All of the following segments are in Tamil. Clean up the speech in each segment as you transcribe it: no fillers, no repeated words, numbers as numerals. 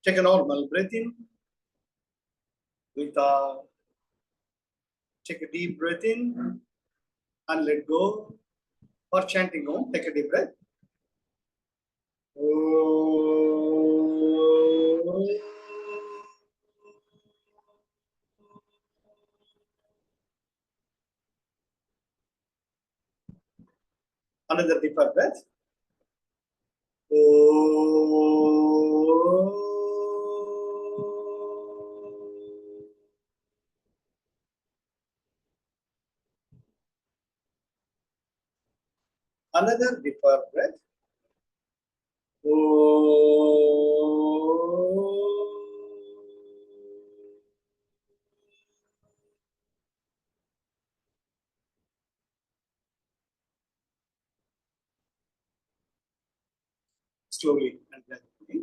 Take a normal breath in. Take a deep breath in and let go. For chanting Om, take a deep breath. Another deeper breath. Another deeper breath. Slowly and gently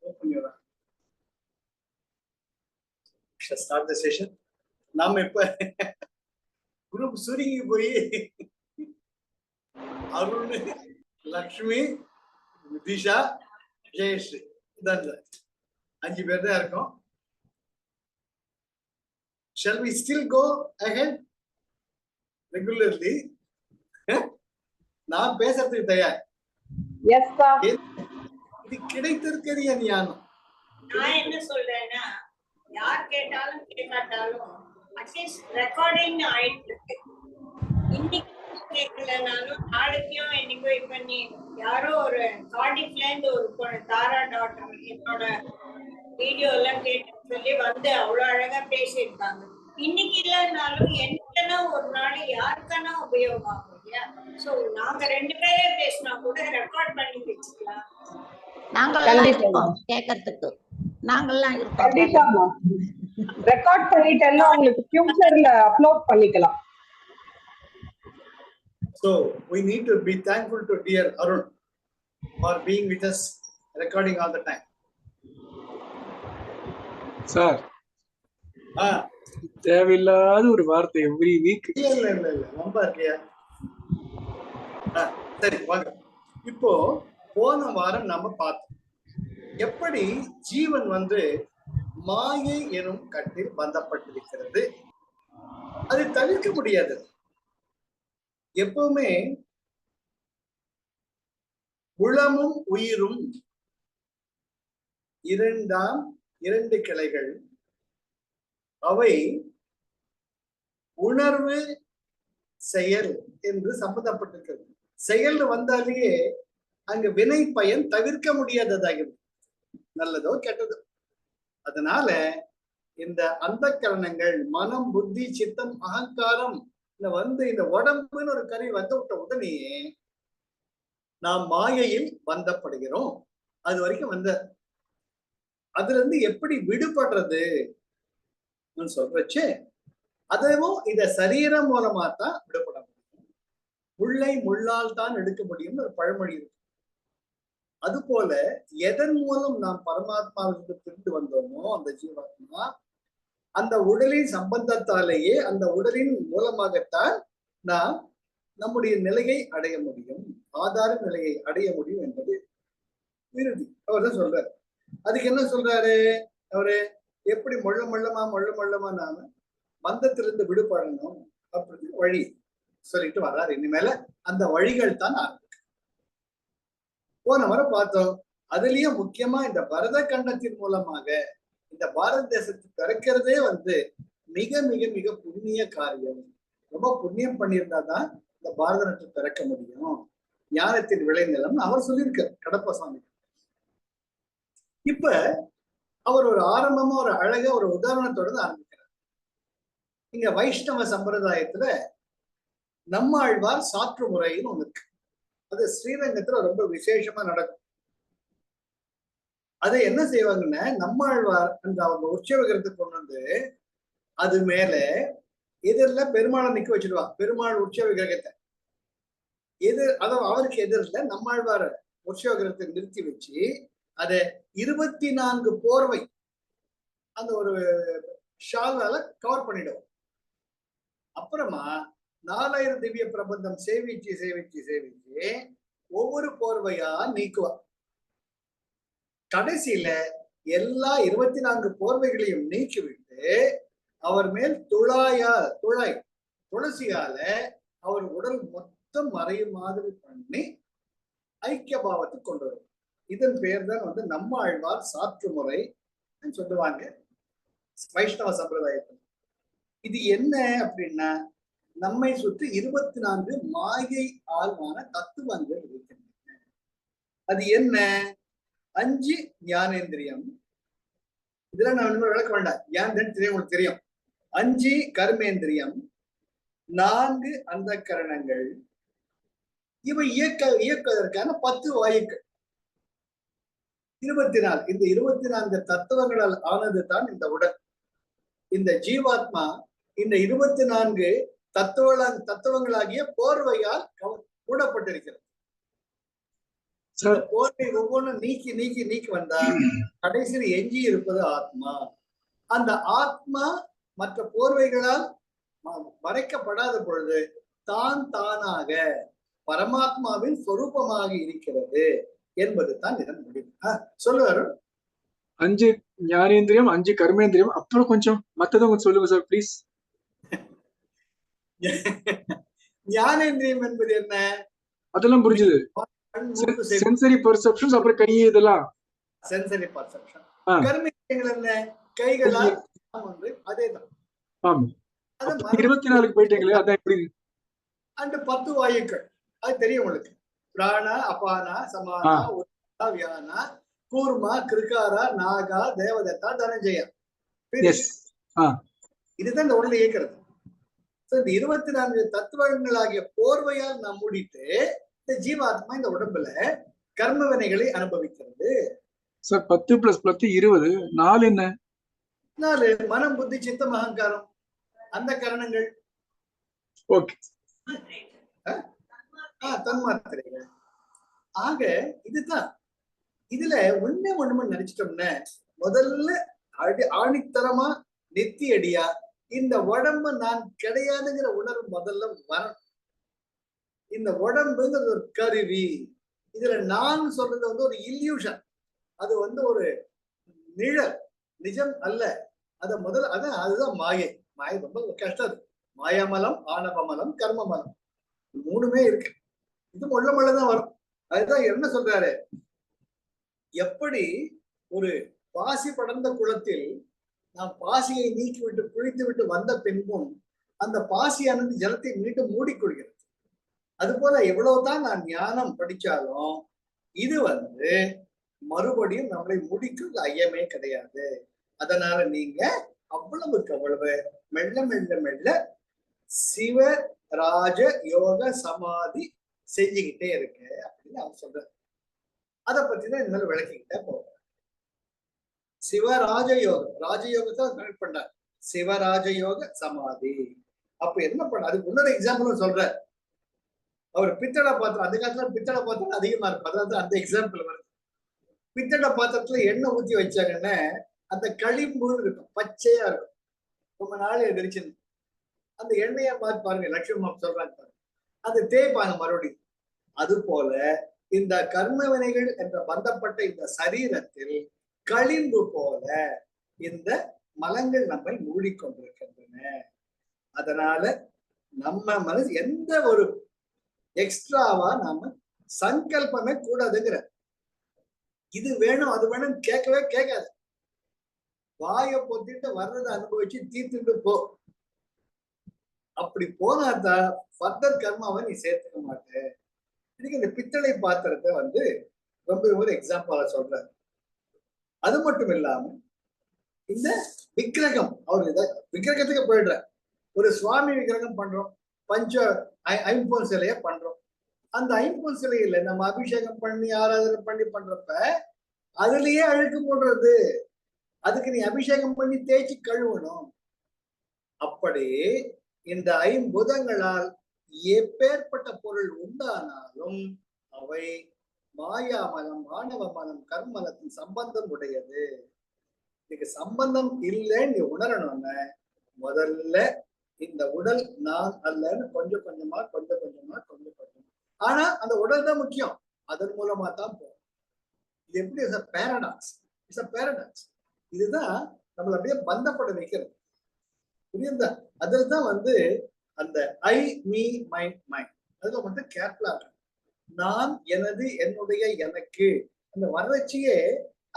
open your eyes. We shall start the session. Now, group Suringi boy, Arun, Lakshmi, Disha, Jayashree. That's that. Shall we still go ahead regularly? Now, best of the day. Yes, sir. நான் என்ன சொல்றேன்னா யார் கேட்டாலும் கேட்காட்டாலும் அட்லீஸ்ட் ரெக்கார்டிங் ஆயிட்டு இருக்கு. இன்னைக்கு கேட்கலனாலும் நாளைக்கும் என்னைக்கோ இப்ப நீ யாரோ ஒரு கார்டிஃப்ல இருந்து ஒரு பொண்ணு தாரா டாக்டர் என்னோட வீடியோ எல்லாம் கேட்டு சொல்லி வந்து அவ்வளவு அழகா பேசியிருக்காங்க. இன்னைக்கு இல்லைனாலும் என்னன்னா ஒரு நாள் யாருக்கான உபயோகம் ஆகும் இல்லையா? சோ நாங்க 2 பேரே பேசினா கூட ரெக்கார்ட் பண்ணி வச்சுக்கலாம். நாங்கெல்லாம் கேட்கறதுக்கு நாங்கெல்லாம் இருக்கோம். ரெக்கார்ட் பண்ணிட்டேன்னா உங்களுக்கு ஃபியூச்சர்ல அப்லோட் பண்ணிக்கலாம். So we need to be thankful to dear Arun for being with us, recording all the time. Sir. தேவையில்லாத ஒரு வார்த்தை எவ்ரி வீக். இல்ல ரொம்ப இருக்கியா? சரி வாங்க. இப்போ போன வாரம் நம்ம பார்த்தோம் எப்படி ஜீவன் மாயை எனும் கட்டில் பந்தப்பட்டிருக்கிறது. அது தவிர்க்க முடியாது. எப்பவுமே உளமும் உயிரும் இரண்டு கிளைகள். அவை உணர்வு செயல் என்று சம்பந்தப்பட்டிருக்கிறது. செயல் வந்தாலேயே அங்க வினை பயன் தவிர்க்க முடியாததாகிறது, நல்லதோ கெட்டதோ. அதனால இந்த அந்தக்கரணங்கள் மனம் புத்தி சித்தம் அகங்காரம் இந்த உடம்புன்னு ஒரு கருவி வந்து விட்ட உடனே நாம் மாயையில் பந்தப்படுகிறோம். அது வரைக்கும் அதுல இருந்து எப்படி விடுபடுறது சொல்றச்சு, அதுவும் இந்த சரீரம் மூலமா தான் விடுபட முடியும். முள்ளை முள்ளால் தான் எடுக்க முடியும்னு ஒரு பழமொழி இருக்கு. அது போல எதன் மூலம் நாம் பரமாத்மாவிற்கு பிரிந்து வந்தோமோ அந்த ஜீவாத்மா அந்த உடலின் சம்பந்தத்தாலேயே அந்த உடலின் மூலமாகத்தான் நாம் நம்முடைய நிலையை அடைய முடியும், ஆதார நிலையை அடைய முடியும் என்பது இறுதி. அவர் தான் சொல்றாரு. அதுக்கு என்ன சொல்றாரு அவரு? எப்படி மொள்ள மொள்ளமா நாம பந்தத்திலிருந்து விடுபடணும் அப்படின்னு வழி சொல்லிட்டு வர்றாரு. இனிமேல அந்த வழிகள் தான் ஆரம்பிக்கும். போன முறை பார்த்தோம். அதுலயும் முக்கியமா இந்த பரத கண்டத்தின் மூலமாக இந்த பாரத தேசத்துக்கு திறக்கிறதே மிக மிக மிக புண்ணிய காரியம். ரொம்ப புண்ணியம் பண்ணியிருந்தாதான் இந்த பாரத நாட்டை திறக்க முடியும். ஞானத்தின் விளைநிலம் அவர் சொல்லியிருக்கார் கடப்ப சுவாமி. இப்ப அவர் ஒரு ஆரம்பமா ஒரு அழகா ஒரு உதாரணத்தோட ஆரம்பிக்கிறார். இங்க வைஷ்ணவ சம்பிரதாயத்துல நம்மாழ்வார் சாற்று முறைன்னு ஒண்ணு இருக்கு. அது ஸ்ரீரங்கத்துல ரொம்ப விசேஷமா நடக்கும். அதை என்ன செய்வாங்கன்னா நம்மாழ்வார் அந்த அவங்க உற்சவகரத்துக்கு கொண்டு அது மேல எதிரில் பெருமாளை நிக்க வச்சிடுவாங்க. பெருமாள் உற்சவ விக்கிரகத்தை அவருக்கு எதிரில் நம்மாழ்வார உற்சவ விக்கிரகத்தை நிறுத்தி வச்சு அதை 24 போர்வை அந்த ஒரு ஷாலால கவர் பண்ணிடுவோம். அப்புறமா 4000 திவ்ய பிரபந்தம் சேவிச்சு ஒவ்வொரு போர்வையா நீக்குவா. கடைசியில எல்லா 24 போர்வைகளையும் நீக்கிவிட்டு அவர் மேல் துளசியால அவர் உடல் மொத்தம் மறையும் மாதிரி பண்ணி ஐக்கிய பாவத்துக்கு கொண்டு வரும். இதன் பெயர் தான் வந்து நம்மாழ்வார் சாற்று முறை சொல்லுவாங்க வைஷ்ணவ சம்பிரதாயத்தில். இது என்ன அப்படின்னா, நம்மை சுற்றி 24 மாயை ஆழ்வான தத்துவங்கள் இருக்கின்றன. அது என்ன? 5 ஞானேந்திரியம். இதெல்லாம் நான் விளக்க வேண்டாம், ஏன் தெரியும், உங்களுக்கு தெரியும். 5 கர்மேந்திரியம், 4 அந்த கரணங்கள், இவை இயக்குவதற்கான 10 வாயுக்கள், 24. இந்த 24 தத்துவங்களால் ஆனது தான் இந்த உடல். இந்த ஜீவாத்மா இந்த 24 தத்துவங்களாகிய போர்வையால் மூடப்பட்டிருக்கிறது. போர்வை ஒவ்வொன்றும் நீக்கி நீக்கி நீக்கி வந்தா கடைசியில் எஞ்சி இருப்பது ஆத்மா. அந்த ஆத்மா மற்ற போர்வைகளால் மறைக்கப்படாத பொழுது தான் தானாக பரமாத்மாவின் சொரூபமாக இருக்கிறது என்பது தான் இதன் முடிவு. சொல்லுவாரு 5 ஞானேந்திரியம், 5 கர்மேந்திரியம், அப்புறம் கொஞ்சம் மத்ததும் கொஞ்சம் சொல்லுங்க சார் ப்ளீஸ். ஞானேந்திரியம் என்பது என்ன? அதெல்லாம் புரிஞ்சுது. சென்சரி பெர்செப்ஷன்ஸ், அப்புறம் கை, இதெல்லாம் சென்சரி பெர்செப்ஷன். கர்மேந்திரியங்கள் என்ன? கைகளால் அதேதான். ஆமா. 24க்கு போயிட்டீங்களே, அதான் எப்படி? அந்த 10 வாயுக்கள் அது தெரியும் உங்களுக்கு. பிராணா, அபானா, சமானா, உத்தா, வியானா, கூர்மா, கிருகாரா, நாகா, தேவதத்தா, தனஞ்சயா. இதுதான் இந்த உடலை இயக்கிறது. இந்த 24 தத்துவங்களாகிய போர்வையால் நாம் மூடிட்டு இந்த ஜீவாத்மா இந்த உடம்புல கர்ம வினைகளை அனுபவிக்கிறது. சார் 10 + 10 20. 4 என்ன? 4 மனம், புத்தி, சித்தம், அகங்காரம், அந்த கரணங்கள். ஓகே. தன்மாத்திரைகள். ஆக இதுதான். இதுல ஒண்ணுமே நினைச்சிட்டோம்னா, முதல்ல ஆணித்தரமா நெத்தி அடியா இந்த உடம்பு நான் கிடையாதுங்கிற உணர்வு முதல்ல வரணும். இந்த உடம்புங்கிறது ஒரு கருவி. இதுல நான் சொல்றது வந்து ஒரு இல்யூஷன். அது வந்து ஒரு நிழல், நிஜம் அல்ல. அதுதான் மாயை. மாயை ரொம்ப கஷ்டம். மாயாமலம், ஆணவமலம், கர்மமலம், 3மே இருக்கு. இது மொள்ளதான் வரும். அதுதான் என்ன சொல்றாரு, எப்படி ஒரு பாசி படர்ந்த குளத்தில் நாம் பாசியை நீக்கிவிட்டு குளித்து விட்டு வந்த பின்பும் அந்த பாசியானது ஜலத்தை மீண்டும் மூடிக்கொள்கிறது. அது போல எவ்வளவுதான் நான் ஞானம் படிச்சாலும் இது வந்து மறுபடியும் நம்மளை முடிக்கும் ஐயமே கிடையாது. அதனால நீங்க அவ்வளவுக்கு அவ்வளவு மெல்ல மெல்ல மெல்ல சிவ ராஜ யோக சமாதி செஞ்சுக்கிட்டே இருக்கு அப்படின்னு அவர் சொல்றாரு. அதை பத்திதான் இந்த மாதிரி விளக்கிக்கிட்டே போறோம். சிவராஜயோகம், ராஜயோகத்தை கனெக்ட் பண்றார். சிவராஜயோக சமாதி. அப்ப என்ன பண்ண, அதுக்கு இன்னொரு எக்ஸாம்பிள் சொல்ற. அவர் பித்தளை பாத்திரம், அந்த காலத்துல பித்தளை பாத்திரம் அதிகமா இருக்கும், அதாவது அந்த எக்ஸாம்பிள் வருது. பித்தளை பாத்திரத்துல எண்ணெய் ஊத்தி வச்சாங்கன்னா அந்த களிம்புன்னு இருக்கும், பச்சையா இருக்கும், ரொம்ப நாள் எரிச்சு. அந்த எண்ணெயை பார்த்து பாருங்க, லட்சுமி சொல்றாங்க பாருங்க, அது தேய்ப்பாங்க மறுபடியும். அது போல இந்த கர்ம வினைகள் என்ற பந்தப்பட்ட இந்த சரீரத்தில் களிம்பு போல இந்த மலங்கள் நம்மை மூடிக்கொண்டிருக்கின்றன. அதனால நம்ம மனசு எந்த ஒரு எக்ஸ்ட்ராவா நாம சங்கல்பமே கூடாதுங்கிற. இது வேணும் அது வேணும் கேட்கவே கேட்காது. வாயை பொத்திட்டு வர்றதை அனுபவிச்சு தீர்த்துட்டு போ. அப்படி போனாதான் ஃபர்தர் கர்மாவை நீ சேர்த்துக்க மாட்டேன். இன்னைக்கு இந்த பித்தளை பாத்திரத்தை வந்து ரொம்ப ஒரு எக்ஸாம்பிளா சொல்றாரு. அது மட்டும் இல்லாம இந்த விக்கிரகம், அவர் விக்கிரகத்துக்கு போயிடுற ஒரு சுவாமி விக்கிரகம் பண்றோம், ஐம்பொன் சிலைய பண்றோம். அந்த ஐம்பொன் சிலையில நம்ம அபிஷேகம் பண்ணி ஆராதனை பண்ணி பண்றப்ப அதுலயே அழுக்கு போடுறது. அதுக்கு நீ அபிஷேகம் பண்ணி தேய்ச்சி கழுவணும். அப்படி இந்த ஐம்பூதங்களால் எப்பேற்பட்ட பொருள் உண்டானாலும் அவை மாயாமலம், ஆணவ மலம், கர்மலத்தின் சம்பந்தம் உடையது. இதுக்கு சம்பந்தம் இல்லைன்னு நீ உணரணும்னு முதல்ல இந்த உடல் நான் அல்லன்னு கொஞ்சம் கொஞ்சமா ஆனா அந்த உடல் தான் முக்கியம். அதன் மூலமா தான் போகும். இது எப்படி பேரடாக்ஸ். It's a paradox. இதுதான் நம்மள அப்படியே பந்தப்பட வைக்கிறது. புரியுதா? அதில் தான் வந்து அந்த ஐ மீ மை மை அதுல மட்டும் கேர்ஃபுல்லா இருக்கு. நான், எனது, என்னுடைய, எனக்கு அந்த வறட்சியே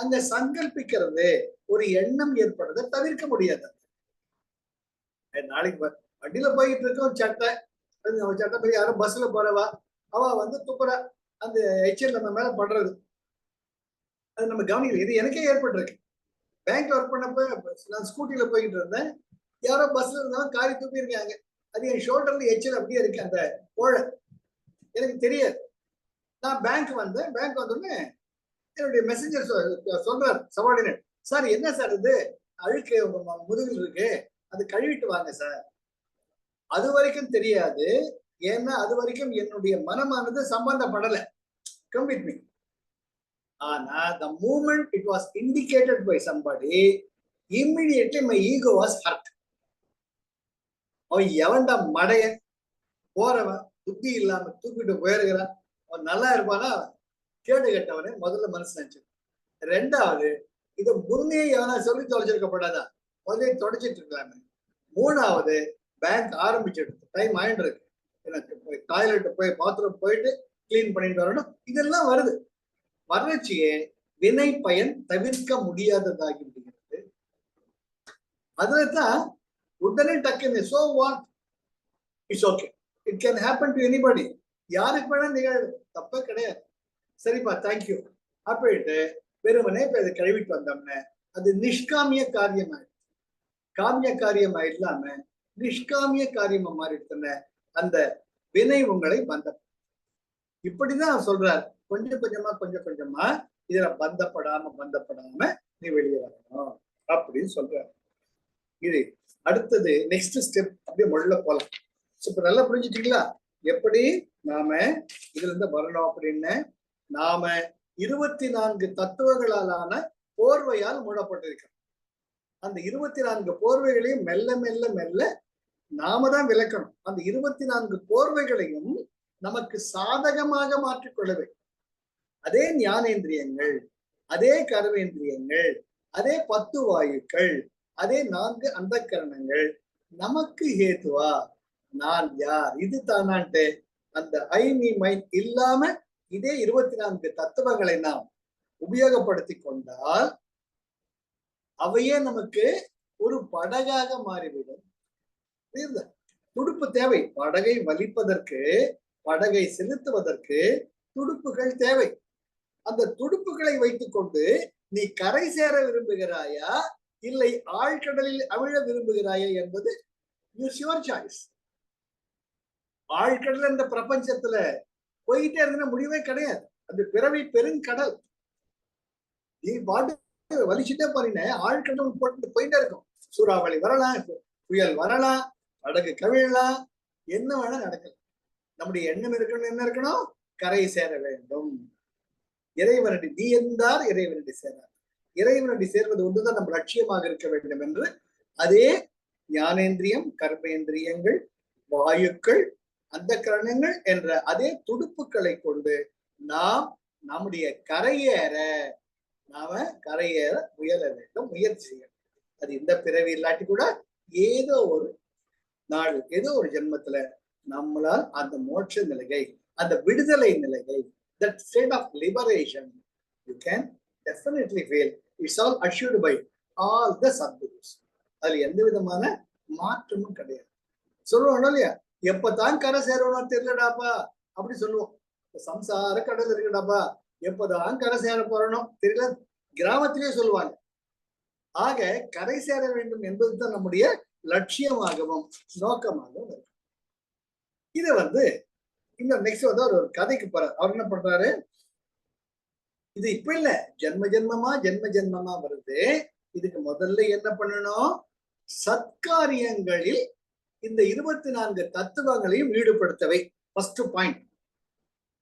அங்க சங்கல்பிக்கிறது, ஒரு எண்ணம் ஏற்படுறதை தவிர்க்க முடியாது. நாளைக்கு வண்டியில போயிட்டு இருக்கோம், சட்டை போய் யாரும் பஸ்ல போறவா அவ வந்து துப்புறா, அந்த எச்சல் நம்ம மேல படுறது, அது நம்ம கவனிக்கல. இது எனக்கே ஏற்பட்டிருக்கு. பேங்க் ஒர்க் பண்ணப்ப நான் ஸ்கூட்டில போயிட்டு இருந்தேன், யாரோ பஸ்ல இருந்தாலும் காரி தூக்கி இருக்காங்க, அது என் ஷோல்டர்ல எச்சல் அப்படியே இருக்கு, அந்த கோழை எனக்கு தெரியாது. நான் பேங்க் வந்தேன், பேங்க் வந்தோடனே என்னுடைய மெசஞ்சர் சொல்றாரு, சபார்டினேட், சார் என்ன சார் இது அழுக்கு உங்க முதுகில் இருக்கு, அது கழுவிட்டு வாங்க சார். அது வரைக்கும் தெரியாது, ஏன்னா அது வரைக்கும் என்னுடைய மனமானது சம்பந்தப்படல. Come with me. ஆனா the moment it was indicated by somebody, immediately my ego was hurt. அவன் எவன்டா மடைய போறவன், புத்தி இல்லாம தூக்கிட்டு போயிருக்கிறான், அவன் நல்லா இருப்பானா, கேடு கட்டவனே முதல்ல மனசு நினைச்சு. ரெண்டாவது, இதை முன்னே எவனா சொல்லி தொலைச்சிருக்கப்படாதா, முதல்ல தொடச்சிட்டு இருக்கலாமே. மூணாவது, பேங்க் ஆரம்பிச்சிடுது, டைம் ஆயிட்டு இருக்கு, எனக்கு டாய்லெட் போய் பாத்ரூம் போயிட்டு கிளீன் பண்ணிட்டு வரணும், இதெல்லாம் வருது. வறட்சியே வினை பயன் தவிர்க்க முடியாததாகி விடுகிறது. அதுலதான் உடனே டக்குன்னு so what, it's okay, it can happen to anybody, யாருக்கு வேணா நிகழ், தப்பே கிடையாது, சரிப்பா தேங்க்யூ அப்படின்ட்டு வெறுமனே இப்ப இதை கழுவிட்டு வந்தோம்னு அது நிஷ்காமிய காரியம் ஆயிடுச்சு. காமிய காரியமா இல்லாம நிஷ்காமிய காரியமா மாறிடுச்சுன்னு அந்த வினை உங்களை பந்தம். இப்படிதான் சொல்றாரு, கொஞ்சம் கொஞ்சமா இதுல பந்தப்படாம நீ வெளியே வரணும் அப்படின்னு சொல்றாரு. இது அடுத்தது நெக்ஸ்ட் ஸ்டெப், அப்படியே முதல்ல போலாம். இப்ப நல்லா புரிஞ்சுட்டீங்களா எப்படி நாம இதுல இருந்து வரணும் அப்படின்னு? நாம 24 தத்துவங்களாலான போர்வையால் மூடப்பட்டிருக்கிறோம். அந்த 24 போர்வைகளையும் மெல்ல மெல்ல மெல்ல நாம தான் விளக்கணும். அந்த 24 போர்வைகளையும் நமக்கு சாதகமாக மாற்றிக்கொள்ள வேண்டும். அதே ஞானேந்திரியங்கள், அதே கர்மேந்திரியங்கள், அதே 10 வாயுக்கள், அதே 4 அந்தக்கரணங்கள் நமக்கு ஹேத்துவா, நான் யார், இது தானான்ட்டு அந்த ஐ மீ மைண்ட் இல்லாம இதே 24 தத்துவங்களை நாம் உபயோகப்படுத்தி கொண்டால் அவையே நமக்கு ஒரு படகாக மாறிவிடும். துடுப்பு தேவை, படகை வலிப்பதற்கு, படகை செலுத்துவதற்கு துடுப்புகள் தேவை. அந்த துடுப்புகளை வைத்துக் கொண்டு நீ கரை சேர விரும்புகிறாயா இல்லை ஆழ்கடலில் அவிழ விரும்புகிறாயா என்பது யுவர் சாய்ஸ். ஆழ்கடல் என்ற பிரபஞ்சத்துல போயிட்டே இருந்த முடிவே கிடையாது, அது பிறவி பெருங்கடல். நீ பாட்டு வலிச்சுட்டே போறீங்க, ஆழ்கடல் போட்டு போயிட்டே இருக்கும். சூறாவளி வரலாம், புயல் வரலாம், படகு கவிழலாம், என்ன வேணா நடக்கலாம். நம்முடைய எண்ணம் இருக்கணும், என்ன இருக்கணும், கரை சேர வேண்டும். இறைவனடி நீ இருந்தார், இறைவனடி சேரார். இறைவனடி சேர்வது ஒன்றுதான் நம்ம லட்சியமாக இருக்க வேண்டும் என்று அதே ஞானேந்திரியம், கர்மேந்திரியங்கள், வாயுக்கள், அந்த கரணங்கள் என்ற அதே துடுப்புகளை கொண்டு நாம் நம்முடைய கரையேற முயல வேண்டும், முயற்சி செய்யணும். அது இந்த பிறவி இல்லாட்டி கூட ஏதோ ஒரு நாள், ஏதோ ஒரு ஜென்மத்துல நம்மளால் அந்த மோட்ச நிலையை, அந்த விடுதலை நிலையை, that state of liberation you can definitely feel. It's all assured by all the sadgurus. அதுல எந்த விதமான மாற்றமும் கிடையாது. சொல்லுவோம் இல்லையா, எப்பதான் கரை சேரணும் தெரியலடாப்பா அப்படி சொல்லுவோம். சம்சார கடல் இருக்குடாப்பா, எப்பதான் கரை சேர போறணும் தெரியல, கிராமத்திலேயே சொல்லுவாங்க. ஆக கரை சேர வேண்டும் என்பதுதான் நம்முடைய லட்சியமாகவும் நோக்கமாகவும் இருக்கு. இதை வந்து இன்னும் நெக்ஸ்ட் வந்து ஒரு கதைக்கு போறாரு. அவர் என்ன பண்றாரு, இது இப்ப இல்ல, ஜென்ம ஜென்மமா வருது. இதுக்கு முதல்ல என்ன பண்ணணும், சத்காரியங்களில் இந்த 24 தத்துவங்களையும் ஈடுபடுத்தவை. ஃபர்ஸ்ட் பாயிண்ட்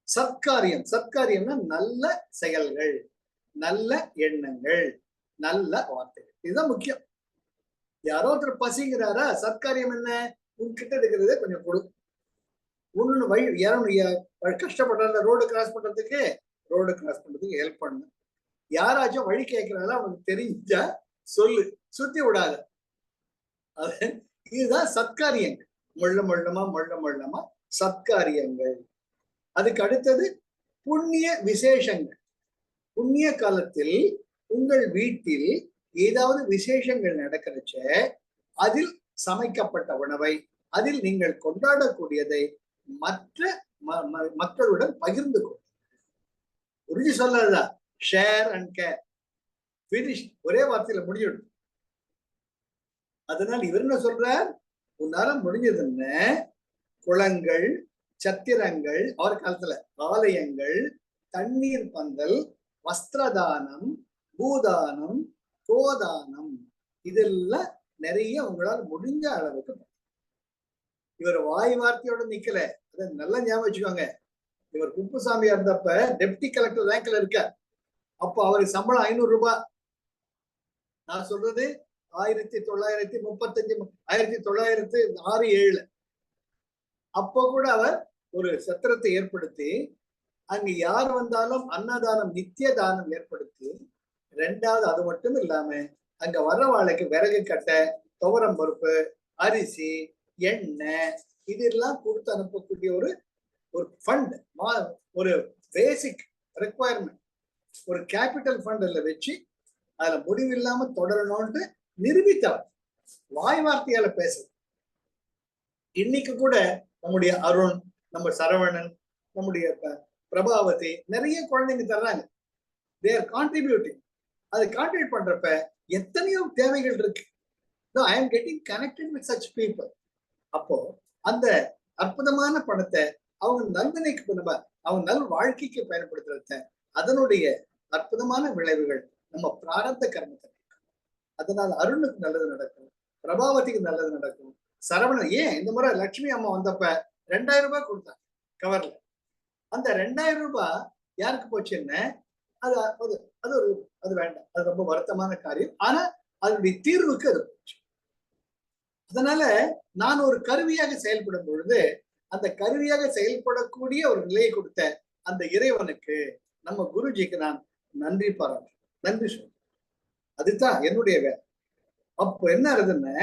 சத்காரியம்னா நல்ல செயல்கள், நல்ல எண்ணங்கள், நல்ல வார்த்தைகள், இதுதான் முக்கியம். யாரோ ஒருத்தர் பசிங்கிறாரா, சத்காரியம் என்ன, உன்கிட்ட இருக்கிறத கொஞ்சம் கொடு. ஒண்ணு கஷ்டப்படுற ரோடு கிராஸ் பண்றதுக்கு ஹெல்ப் பண்ணு. யாராச்சும் வழி கேட்கிறாங்களா அவனுக்கு தெரிஞ்சா சொல்லு, சுத்தி விடாத. அது இதுதான் சத்காரியங்கள். மொள்ளமா சத்காரியங்கள். அதுக்கு அடுத்தது புண்ணிய விசேஷங்கள். புண்ணிய காலத்தில் உங்கள் வீட்டில் ஏதாவது விசேஷங்கள் நடக்கிறச்ச அதில் சமைக்கப்பட்ட உணவை, அதில் நீங்கள் கொண்டாடக்கூடியதை மற்ற மக்களுடன் பகிர்ந்து கொள்ளுங்கள். புரிஞ்சு சொல்லாதா? Share and care. பினிஷ். ஒரே வார்த்தையில முடிஞ்சிடும். அதனால் இவர் என்ன சொல்றார்? உன்னால முடிஞ்சதுன்னு குளங்கள், சத்திரங்கள், அவர் காலத்துல ஆலயங்கள், தண்ணீர் பந்தல், வஸ்திரதானம், பூதானம், கோதானம், இதெல்லாம் நிறைய உங்களால் முடிஞ்ச அளவுக்கு. இவர் வாய் வார்த்தையோட நிக்கல. அதை நல்லா ஞாபகம் வச்சுக்கோங்க. இவர் குப்புசாமியா இருந்தப்ப டெப்டி கலெக்டர் ரேங்க்ல இருக்க. அப்போ அவருக்கு சம்பளம் 500 ரூபாய். நான் சொல்றது 1935, 1906-7. அப்போ கூட அவர் ஒரு சத்திரத்தை ஏற்படுத்தி அங்க யார் வந்தாலும் அன்னதானம், நித்திய தானம் ஏற்படுத்தி, ரெண்டாவது அது மட்டும் இல்லாம அங்க வரவாளுக்கு விறகு கட்டை, துவரம் பருப்பு, அரிசி, எண்ணெய் இதெல்லாம் கொடுத்து அனுப்பக்கூடிய ஒரு ஃபண்ட், ஒரு பேசிக் ரெக்குவயர்மெண்ட், ஒரு கேபிட்டல் ஃபண்ட் எல்லாம் வச்சு அதுல முடிவில்லாம தொடரணும்னு நிரூபித்தவர். வாய் வார்த்தையால பேசுது. இன்னைக்கு கூட நம்முடைய அருண், நம்ம சரவணன், நம்முடைய பிரபாவதி நிறைய குழந்தைங்க தர்றாங்க. They are contributing. அது கான்ட்ரிபியூட் பண்றப்ப எத்தனையோ தேவைகள் இருக்கு. I am getting connected with such people. அப்போ அந்த அற்புதமான பணத்தை அவங்க நல்வினைக்கு, அவங்க நல் வாழ்க்கைக்கு பயன்படுத்துறத, அதனுடைய அற்புதமான விளைவுகள் நம்ம பிராரப்த கர்மத்தை. அதனால அருணுக்கு நல்லது நடக்கும், பிரபாவதிக்கு நல்லது நடக்கும், சரவணன். ஏன் இந்த முறை லட்சுமி அம்மா வந்தப்ப 2000 ரூபாய் கொடுத்தாங்க கவர்ல. அந்த 2000 ரூபாய் யாருக்கு போச்சுன்னு அது வேண்டாம். அது ரொம்ப வருத்தமான காரியம். ஆனா அதனுடைய தீர்வுக்கு அது போச்சு. அதனால நான் ஒரு கருவியாக செயல்படும் பொழுது அந்த கருவியாக செயல்படக்கூடிய ஒரு நிலையை கொடுத்த அந்த இறைவனுக்கு, நம்ம குருஜிக்கு நான் நன்றி பாராட்டு, நன்றி சொல்றேன். அதுதான் என்னுடைய வேலை. அப்போ என்ன ஆகுதுன்னு,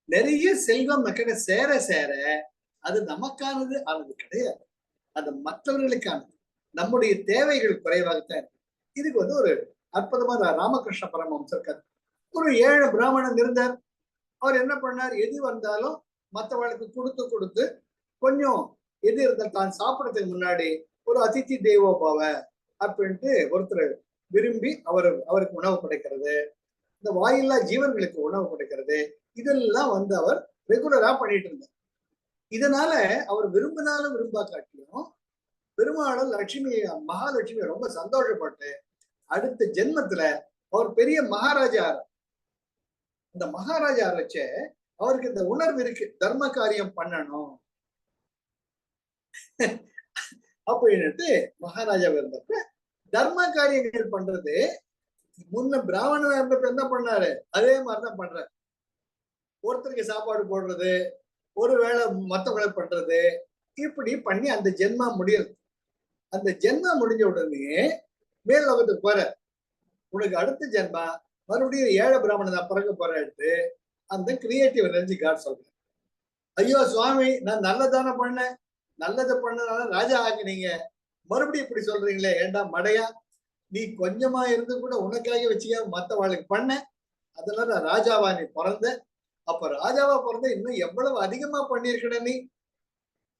நிறைய செல்வம் மக்கள் சேர சேர அது நமக்கானது ஆனது கிடையாது, அது மற்றவர்களுக்கானது. நம்முடைய தேவைகள் குறைவாகத்தான் இருக்கு. இதுக்கு ஒரு அற்புதமான ராமகிருஷ்ண பரமஹம்சர் கதை. ஒரு 7 பிராமணன் இருந்தார். அவர் என்ன பண்ணார்? எது வந்தாலும் மற்றவர்களுக்கு கொடுத்து கொஞ்சம் எது இருந்தால் தான் சாப்பிடறதுக்கு முன்னாடி ஒரு அதிதி தேவோபாவ அப்படின்ட்டு ஒருத்தர் விரும்பி அவருக்கு உணவு படைக்கிறது, இந்த வாயில்லா ஜீவன்களுக்கு உணவு படைக்கிறது, இதெல்லாம் அவர் ரெகுலரா பண்ணிட்டு இருந்தார். இதனால அவர் விரும்பினாலும் விரும்பா காட்டியும் பெருமாளும் லட்சுமி, மகாலட்சுமி ரொம்ப சந்தோஷப்பட்டு அடுத்த ஜென்மத்துல அவர் பெரிய மகாராஜா. இந்த மகாராஜா வச்ச அவருக்கு இந்த உணர்வு இருக்கு, தர்ம காரியம் பண்ணணும் அப்படின்னுட்டு மகாராஜா இருந்தப்ப தர்ம காரியங்கள் பண்றது. முன்ன பிராமணனா இருந்தப்ப என்ன பண்ணாரு? அதே மாதிரிதான் பண்ற. ஒருத்தருக்கு சாப்பாடு போடுறது, ஒரு வேளை மத்தவங்களை பண்றது, இப்படி பண்ணி அந்த ஜென்மா முடியுது. அந்த ஜென்மா முடிஞ்ச உடனே மேல் லோகத்துக்கு போற, உனக்கு அடுத்த ஜென்மா மறுபடியும் 7 பிராமணன் பிறகு போறேன்ட்டு அந்த கிரியேட்டிவ் எனர்ஜி காட் சொல்றேன். ஐயோ சுவாமி, நான் நல்லதானே பண்ணேன், நல்லதை பண்ணனால ராஜா ஆகினீங்க, மறுபடியும் இப்படி சொல்றீங்களே, ஏண்டா மடையா, நீ கொஞ்சமா இருந்து கூட உனக்காக வச்சுக்க மத்தவாளுக்கு பண்ண, அதனால ராஜாவா நீ பிறந்த. அப்ப ராஜாவா பிறந்த இன்னும் எவ்வளவு அதிகமா பண்ணிருக்கணும். நீ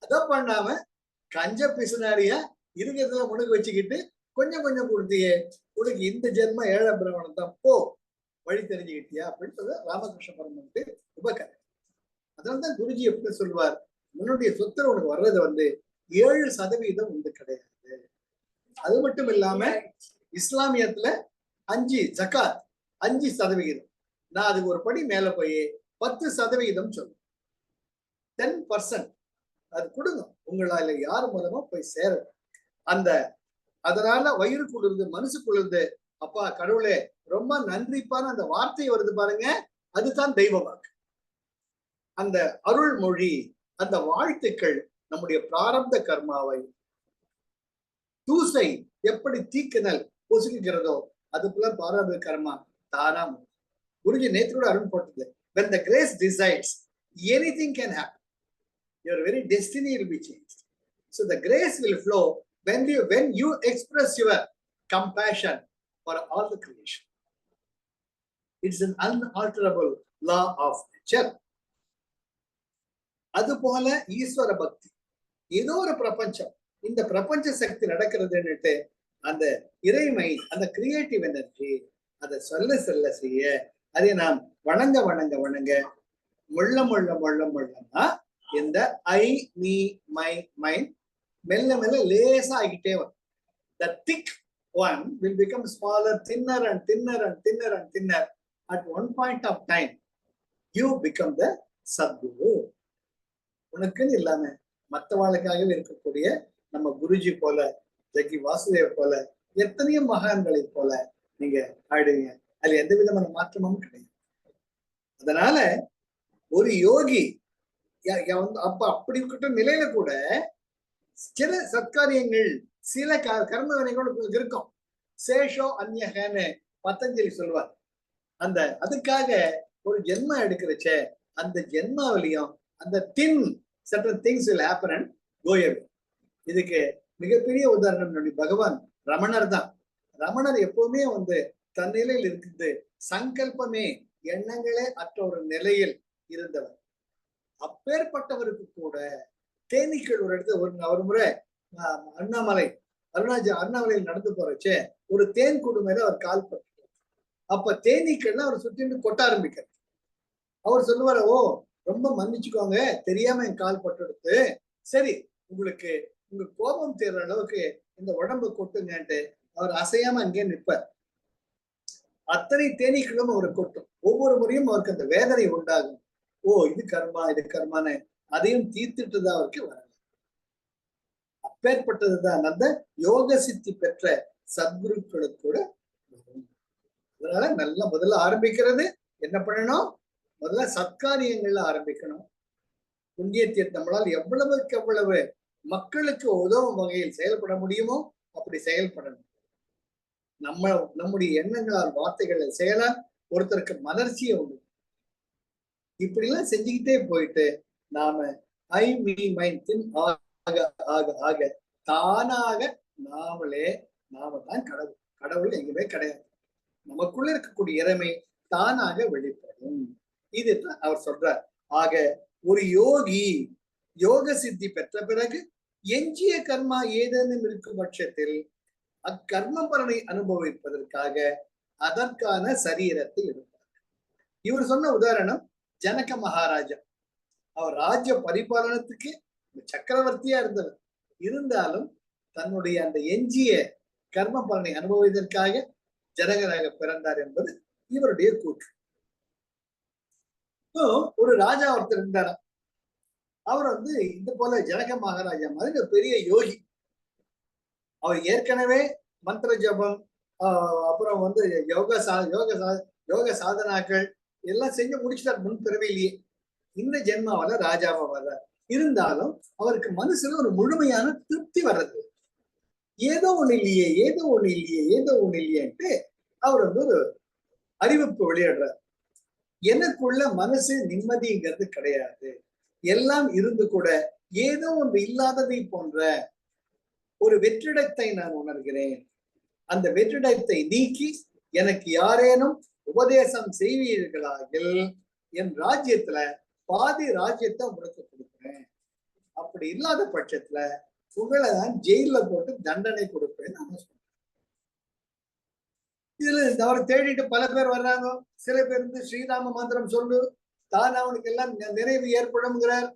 அதை பண்ணாம கஞ்ச பிசுனாரியா இருக்கிறதுல உனக்கு வச்சுக்கிட்டு கொஞ்சம் கொஞ்சம் கொடுத்தியே, உனக்கு இந்த ஜென்ம 7 பிராமணன் தான், போ வழி தெரிஞ்சுக்கிட்டியா அப்படின்னு சொல்ல ராமகிருஷ்ண பரமஹம்சர் உபகரை. அதனால்தான் குருஜி எப்படி சொல்வார், உன்னுடைய சொத்து உனக்கு வர்றது 7% உண்டு கிடையாது. அது மட்டும் இல்லாம இஸ்லாமியத்துல 5 ஜகாத் 5%. நான் அதுக்கு ஒரு படி மேல போய் 10% சொல்லுவேன். 10% அது கொடுங்க, உங்களால யார் மூலமா போய் சேரும். அதனால வயிறு குளிர்ந்து மனசு குளிர்ந்து, அப்பா கடவுளே ரொம்ப நன்றிப்பான அந்த வார்த்தை வருது பாருங்க, அதுதான் தெய்வ வாக்கு. அந்த அருள் மொழி, அந்த வாழ்த்துக்கள் நம்முடைய பிராரப்த கர்மாவை தூசை எப்படி தீக்குனல் பொசுக்குகிறதோ அது போல பாராத கர்மா தானா. குருஜி நேற்று கூட அருண் போட்டது, when the grace decides, anything can happen. Your very destiny will be changed. So the grace will flow when you express your compassion for all the creation. It's an unalterable law of nature. அதுபோல ஈஸ்வர பக்தி, ஏதோ ஒரு பிரபஞ்சம், இந்த பிரபஞ்ச சக்தி நடக்கிறதுன்னுட்டு அந்த இறைமை, அந்த கிரியேட்டிவ் எனர்ஜி அதை சொல்ல செய்ய, அதை நாம் வணங்க வணங்க வணங்க முள்ளமா இந்த ஐ மீ மை மைண்ட் மெல்ல மெல்ல லேசா ஆகிட்டே வரும். The thick one will become smaller, thinner and thinner and thinner and thinner. At one point of time, you become the Sadguru. உனக்குன்னு இல்லாம மற்றவாளுக்காகவே இருக்கக்கூடிய நம்ம குருஜி போல, ஜக்கி வாசுதேவ் போல, எத்தனையோ மகான்களை போல நீங்க ஆயிடுவீங்க. அதுல எந்த விதமான மாற்றமும் கிடையாது. அதனால ஒரு யோகி அப்ப அப்படி இருக்கிற நிலையில கூட சில சத்காரியங்கள், சில கர்ம வினைகள் இருக்கும். சேஷோ அந்யகன்னு பத்தஞ்சலி சொல்லுவார். அதுக்காக ஒரு ஜென்மம் எடுக்கிறச்சே, அந்த ஜென்மாவிலையும் அந்த certain things will happen and go away. இதுக்கு மிகப்பெரிய உதாரணம் நம்முடைய பகவான் ரமணர் தான். ரமணர் எப்பவுமே தன்னிலையில் இருக்குது, சங்கல்பமே எண்ணங்களே அற்ற ஒரு நிலையில் இருந்தவர். அப்பேற்பட்டவருக்கு கூட தேனீக்கள் ஒரு இடத்துல ஒரு முறை அண்ணாமலையில் நடந்து போறச்சே ஒரு தேன் கூடு மேல அவர் கால் பட்டு, அப்ப தேனீக்கள்லாம் அவர் சுத்திட்டு கொட்ட ஆரம்பிக்கிறார். அவர் சொல்லுவாரு, ஓ ரொம்ப மன்னிச்சுக்கோங்க, தெரியாம என் கால் பட்டு, சரி உங்களுக்கு உங்க கோபம் தேர்ற அளவுக்கு இந்த உடம்பு கொட்டுங்கன்ட்டு அவர் அசையாம அங்கே நிற்பார். அத்தனை தேனீக்களும் அவர் கொட்டும். ஒவ்வொரு முறையும் அவருக்கு அந்த வேதனை உண்டாகும். ஓ இது கர்மா, இது கர்மான்னு அதையும் தீர்த்துட்டுதான் அவருக்கு வரல. அப்பேற்பட்டதுதான் அந்த யோக சித்தி பெற்ற சத்குருக்களுக்கு கூட வரும். அதனால நல்லா முதல்ல ஆரம்பிக்கிறது என்ன பண்ணணும்? முதல்ல சத்காரியங்கள்ல ஆரம்பிக்கணும். புண்ணிய தீர்த்தங்களால் எவ்வளவுக்கு எவ்வளவு மக்களுக்கு உதவும் வகையில் செயல்பட முடியுமோ அப்படி செயல்படணும். நம்முடைய எண்ணங்களால், வார்த்தைகள் செயலால் ஒருத்தருக்கு மலர்ச்சியை உண்டு. இப்படி எல்லாம் செஞ்சுக்கிட்டே போயிட்டு நாம ஐ மீ மைண்ட் ஆக ஆக ஆக தானாக நாம தான் கடவுள். கடவுள் எங்குமே கிடையாது. நமக்குள்ள இருக்கக்கூடிய இறைமை தானாக வெளிப்படும். இதுதான் அவர் சொல்றார். ஆக ஒரு யோகி யோக சித்தி பெற்ற பிறகு எஞ்சிய கர்மா ஏதேனும் இருக்கும் பட்சத்தில் அக்கர்ம பலனை அனுபவிப்பதற்காக அதற்கான சரீரத்தை எடுப்பார். இவர் சொன்ன உதாரணம் ஜனக மகாராஜா. அவர் ராஜ்ய பரிபாலனத்துக்கு சக்கரவர்த்தியா இருந்தவர். இருந்தாலும் தன்னுடைய அந்த எஞ்சிய கர்ம பலனை அனுபவிப்பதற்காக ஜனகராக பிறந்தார் என்பது இவருடைய கூற்று. ஒரு ராஜா ஒருத்தர் இருந்தார். அவர் இந்த போல ஜனக மகாராஜா மாதிரி பெரிய யோகி. அவர் ஏற்கனவே மந்திர ஜபம், அப்புறம் யோக சாதனாக்கள் எல்லாம் செஞ்சு முடிச்சிட்டார் முன் பிறவிலேயே. இந்த ஜென்மாவில ராஜாவா வர்றார். இருந்தாலும் அவருக்கு மனசுல ஒரு முழுமையான திருப்தி வர்றது. ஏதோ ஒண்ணு இல்லையேன்ட்டு அவர் ஒரு அறிவிப்பு வெளியிடுறார். எனக்குள்ள மனசு நிம்மதிங்கிறது கிடையாது, எல்லாம் இருந்து கூட ஏதோ ஒன்று இல்லாததை போன்ற ஒரு வெற்றிடத்தை நான் உணர்கிறேன். அந்த வெற்றிடத்தை நீக்கி எனக்கு யாரேனும் உபதேசம் செய்வீர்களாகில் என் ராஜ்யத்துல பாதி ராஜ்யத்தை உங்களுக்கு கொடுக்குறேன். அப்படி இல்லாத பட்சத்துல உங்களை தான் ஜெயில போட்டு தண்டனை கொடுப்பேன்னு நான் சொல்றேன். இதுல அவரை தேடிட்டு பல பேர் வர்றாங்க. சில பேர் ஸ்ரீராம மந்திரம் சொல்லு, தான் அவனுக்கு எல்லாம் நிறைவு ஏற்படும்ங்கிறார்.